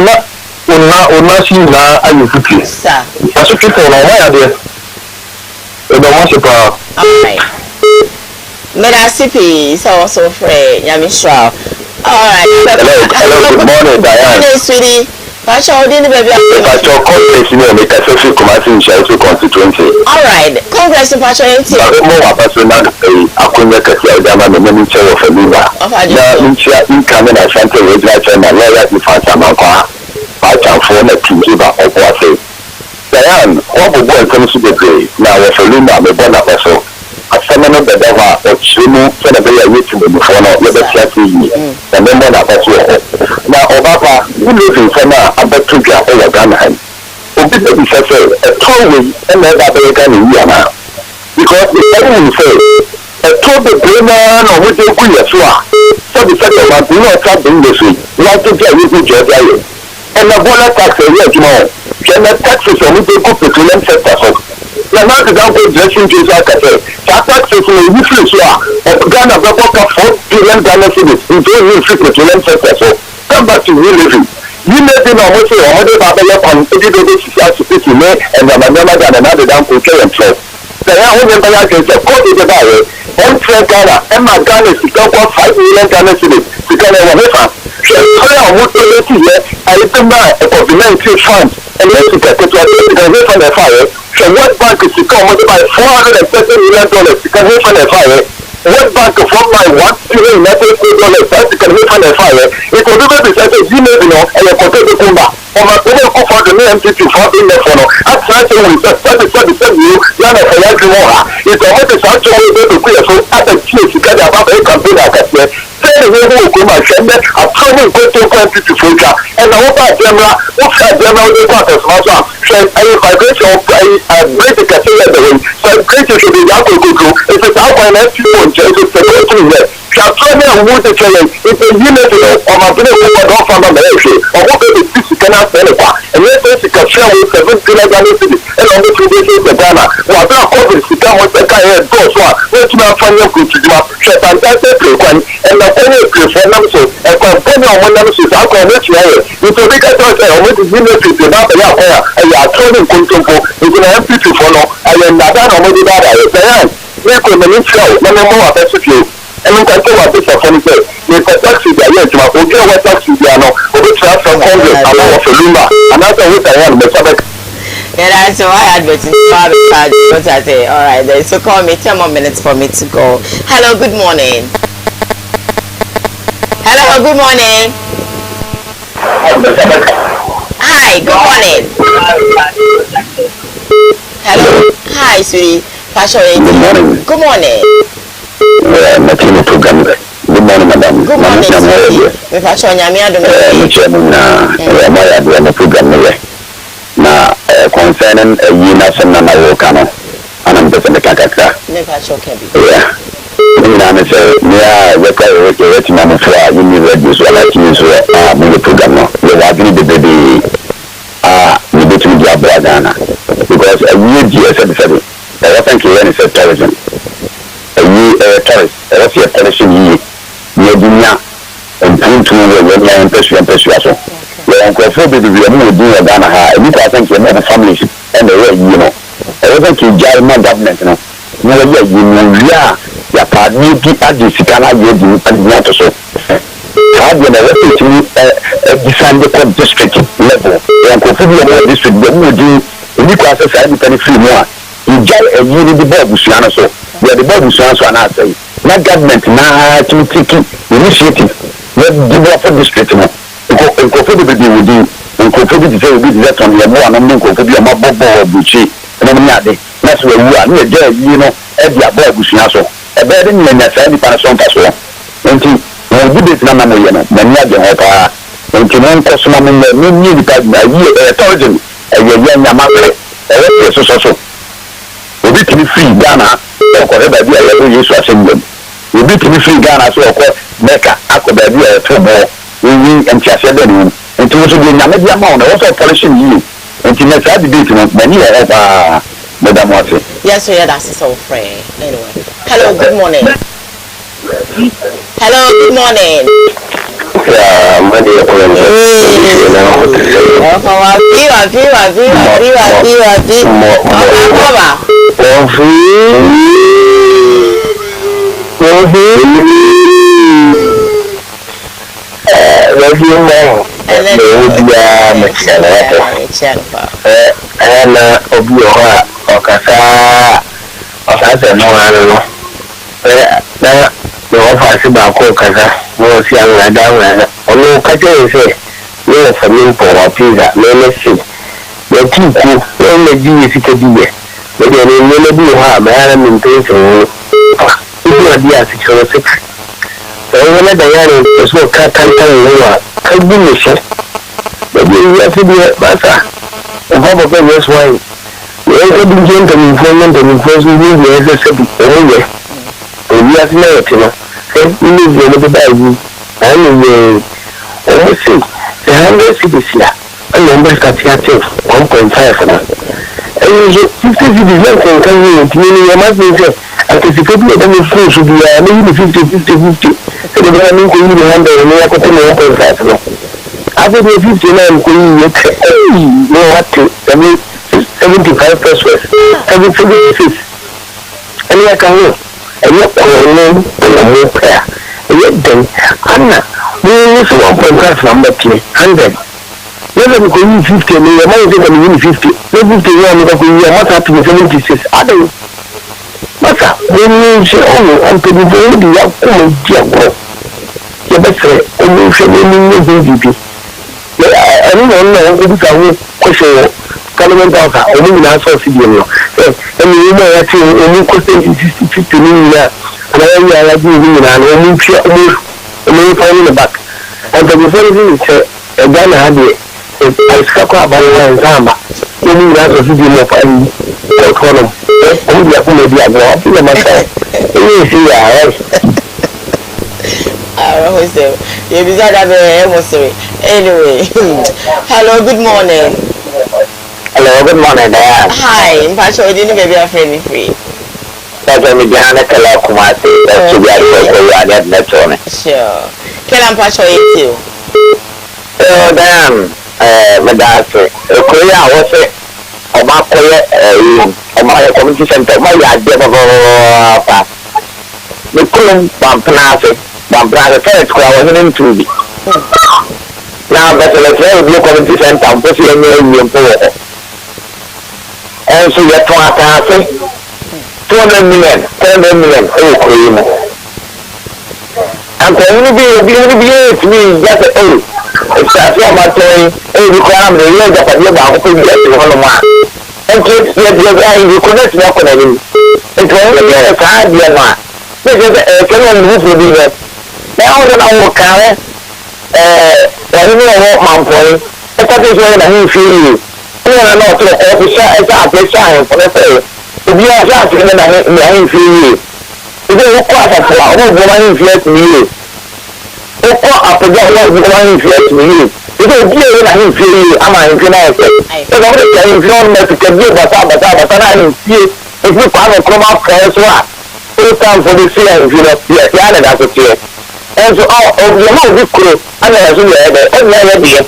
N: na ọ̀nà sí nyinaa ayẹ futu. asotwe fún ọ ọmọ yà dẹ ẹ bẹ wọn sẹ paa.
C: mẹra sipi sẹ wọn sọ fẹ nyame sra.
N: hello good morning Diane.
C: good morning sweetie. Pacho, didn't baby.
N: Pacho, Congress, make a social committee in Chelsea constituency.
C: All right, Congress, Pacho,
N: more personal. I couldn't get a dama the minister of a member. Now, in Canada, Santa Rosa, China, lawyer, you find some alcohol. Pacho, for the team giver of what say. Diane, what the boy comes to the day. Now, if a lumber, the bonnet vessel. A seminal the devil or Chimu, for the way I wait to the before, not let us see me. And then that vessel. Now, Obama, who lives in Summer, about 2 years old, Ghana. People be say a toll and never be done in Yana. Because the enemy say a toll the brainer or with the queer so the second one do not have the industry, like to get you to and the bonus tax a year tomorrow. Can the taxes on the good petroleum sector? The amount of down dressing to like I said, taxes in a useless of Ghana, the book of 4 billion Ghana cities into a new petroleum sector. So come back to real living. You may be no more say or Baba on city and the Mandela and another down to kill himself. The only empire can say, call it the barrel, and Ghana, and my Ghana is to go 5 million Ghana cities to Ghana one. So I would say here, I remember a COVID-19 fund, and let's get to the fire. So what bank is to come with by $430 million to come from the fire? What bank from my $1 billion that can make on the fire? It could be said, you know, and a potato kumba. Or my people for the name to for in the phone. At such a way, you, Yana Fayakimora. It's a what is actually going to clear so at the chief to get about a campaign at the say the way who come and send it, a trouble go to country to Fuja. And I hope I general, what's that general quarters, Massa? Said, I vibration of a great cafe at the way. So great should be that go through. If it's out by next year, it's a great thing there. Transforming and water challenge is a unit of my people who are not from the issue. Or what they see cannot sell it. And yet, they can share with 7 billion cities and on the 2 days of Ghana. While they are covered, they come with the car and go so. Let's not find your good to do up. Shut and that's a frequent and the only prefer them so. A company on one of them is out on which you are. It's a big attack on what is unit to the Napa Yapa. And you are turning Kuntumpo. It's an empty to follow. I am not on what you are. We could make sure no more about you. And we can talk about this for me. We can taxi the yes, but we can what taxi the no. We try from Congress about of Luma. And that's what I am.
C: Yeah, that's why I had to say, all right, then. So call me 10 more minutes for me to go. Hello, good morning. Hello, good morning. Hi, good morning. Hello, hi, sweetie. Good morning. Good morning.
N: Program. Good morning, madam.
C: Good morning, sir. Me fashion nyame adom.
N: Na program na concerning yi na sanna na wo kano anam be se kakaka.
C: Me fashion kebi.
N: Yeah. Na me say me a we ka we na me fra polishing ye dunya and to when persuasion. When Kofobi be a more dear than her, and I think you have a family and the way you know. I wasn't to judge my government, no. No, yeah, your partner, you at the Sicana, you and not so. I had a decided district level, and Kofobi district, but would do the classes I depend free more. You get a unity board with Siana, so where the board with Siana, and I say, not government, now to take initiative, not develop a district. Kofobi be with you, and Kofobi to say we did that on the one and Kofobi a mob or buchi, and that's where we are near there, you know, at the above Busiaso. A bed in the Nasa, the Panasson Paso. And to do this number, then not the Hopper, and to non customer, no need by year, a thousand, a young Yamaka, a so. We be to be free Ghana, or whatever be a use of England. We be to be free Ghana, so Mecca, Aquababy, a two we and Chassaden, and to also be a amount, also polishing you, and to make that debate, many of Madame Watson.
C: Yes, so yeah, that's so free. Anyway, hello, good morning. Hello, good morning.
N: Yeah, my dear friend.
C: Anyway, hello, good morning.
N: Hello, good morning, Diane.
C: Hi, I'm Pacho. Didn't baby a friend free.
N: That's why we behind the color Kumasi. That's to be a net on it.
C: Sure. Can I Pacho eat you?
N: Diane, Madame, Korea was it. About Korea, my community center, my idea of the Kulum Bampanasi, Bambrana Fed, who I wasn't into. Now, but let's say you community center, pussy and you poor. And so you're 200 million, oh, cream. And when you be me, just it's a my toy, requirement, the years of a year about to get to one of my. And you connect walk on him. It's only a card, dear man. This is a can move with you. Now, I will carry. I don't know what my point. I thought this way that he feel you. I know to the officer, it's a big sign for the say. If you are just in the feel you. If you quite a flower, what woman influence me? Oh, I forgot what woman influence me. If you feel that he feel you, I'm not influenced. If I'm going to influence me to give you, but I didn't see if you can't come up for us. full time for the year, you know, yeah, that's it here. And so, your mom will crew, and I was in the other day.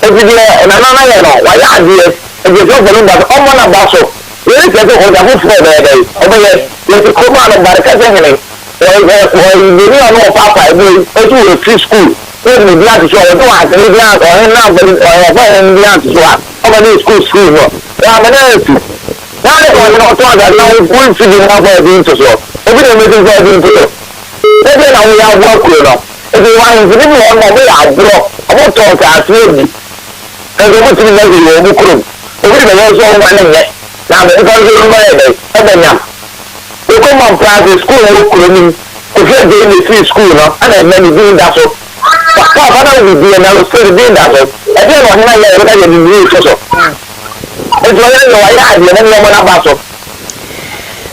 N: Every day, and another year, why are you? And you don't believe that all one about so. You need to go on the hook for the day. Over here, you have to come out of the cousin. Or you know, Papa, you go to a school. When the blood is all the one, and the blood or now, but when the answer is what? Over the school, no. I'm an answer. Now, you know, that now we're going to be more of the interest. Every day, we're going to do. Maybe now we have work with them. If you want to live on the way, I'll grow. I won't talk as maybe. And the one thing that you will crew. Every day, there's one money. Now, the country is my day. We come on private school, if you're doing the free school, and then many doing that. So, I will be and I will still doing that. I don't want to know the so. It's what I had, and then about so.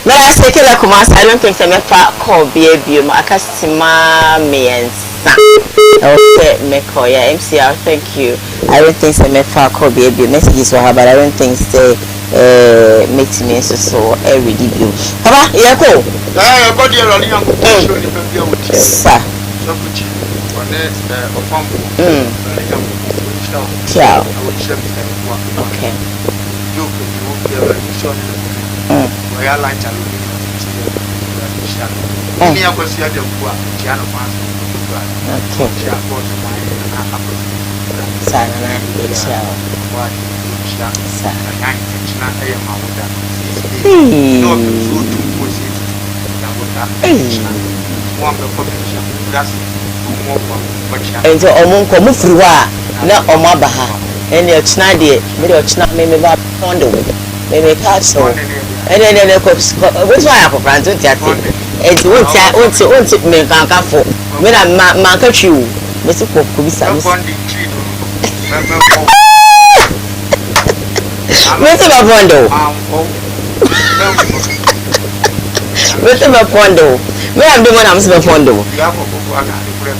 C: May I say, I don't think I'm a call baby, my customer me and okay, Mekoya, MCR, thank you. I don't think I'm a call baby messages for her, but I don't think say. Makes me so every debut. Papa, yeah, go.
J: I got your running on the
C: sir.
J: So, which on it, a pump.
C: Yeah.
J: Okay. You will be able to show me. We are like a me, I was here the piano fans. Okay.
C: And so Omunko Mufruwa, not Omabaha, and your Chnadi, maybe about Pondo, maybe Castle, and then which one I have to it won't make a for when I'm market you, Mr. Kubisa. Mr. Mapondo. Mr. Mapondo. Where am the one I'm Mr. Mapondo?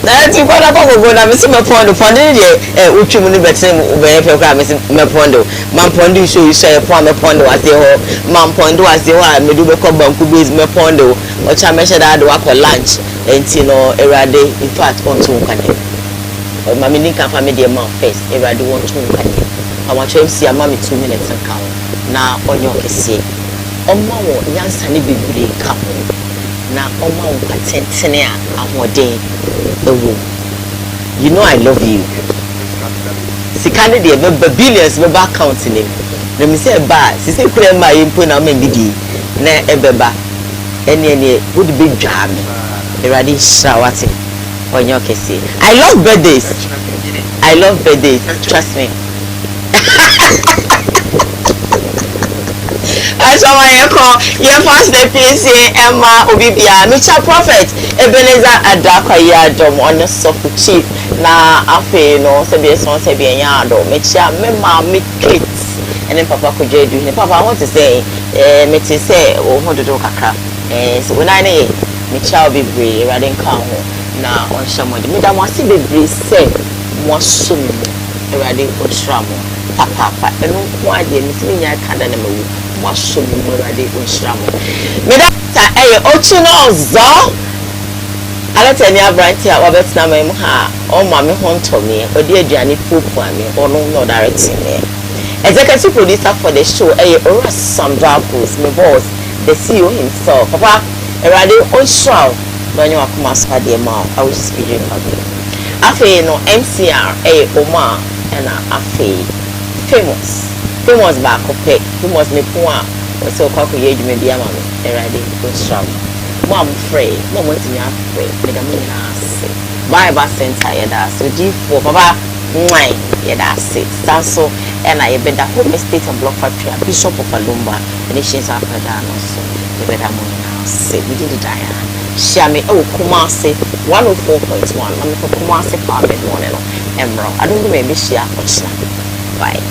C: That's you got a go na Mr. Mapondo. Pondo de uchu mu betem we program Mr. Mapondo. Mampondo show you say upon Mapondo as the ho. Mampondo as the one me do be ko banku base Mapondo. O cha me sheda do akọ lunch enti no erade in fact on to nkane. Mami ni kan fa me dey man first erade won to nkane. I want to see a mommy 2 minutes and count. Now, on your kissy. On my Yansa Libby come. Now, on my patentenia, I'm more day. You know, I love you. See, candidate, billions, my back counting him. Let me say, bad. She said, clear my input, I'm in the na ebeba. Any would be jam. Already shouting on your kissy. I love birthdays. I love birthdays. Trust me. I saw my call. Your first PC Emma Obibia, Mr. Prophet Ebenezer Adaka Yadom on the soft chief. Na afe no sebi son sebi yado. Mecha mema me kids. And then Papa could do it. Papa, I want to say, me to say, oh, what to do kakra. So when I say, Mecha will be brave, rather than come na on someone. Me that want to be brave, say, more soon. Rather than stramo. Papa, and no why they miss me. I can't know more soon. Rather than stramo. Me that Ochino Zo. I let any bright here over Snam ha. Oh, mammy, haunt me, or dear Johnny Poop for me, or no directing me. Executive producer for the show, some Dracos, my boss, the CEO himself. Papa, a radio on show, when you are coming at the amount, I was speaking of you. Afe no MCR, Omar, and Afe famous back of pay, famous me point, or so called you may be a man, a radio on show. Mom, free, no one to me afraid, make a million ass. Buy a bus center, so deep for Papa. Mwai, yeah, that's it. So, and I bet that home estate and block factory, Bishop of Alumba, and the Shins after that also. The better money now, say, we did it, Diana. Shami, oh, Kumasi, 104.1, I'm for Kumasi Farm and Emerald. I don't know, maybe she are. Bye.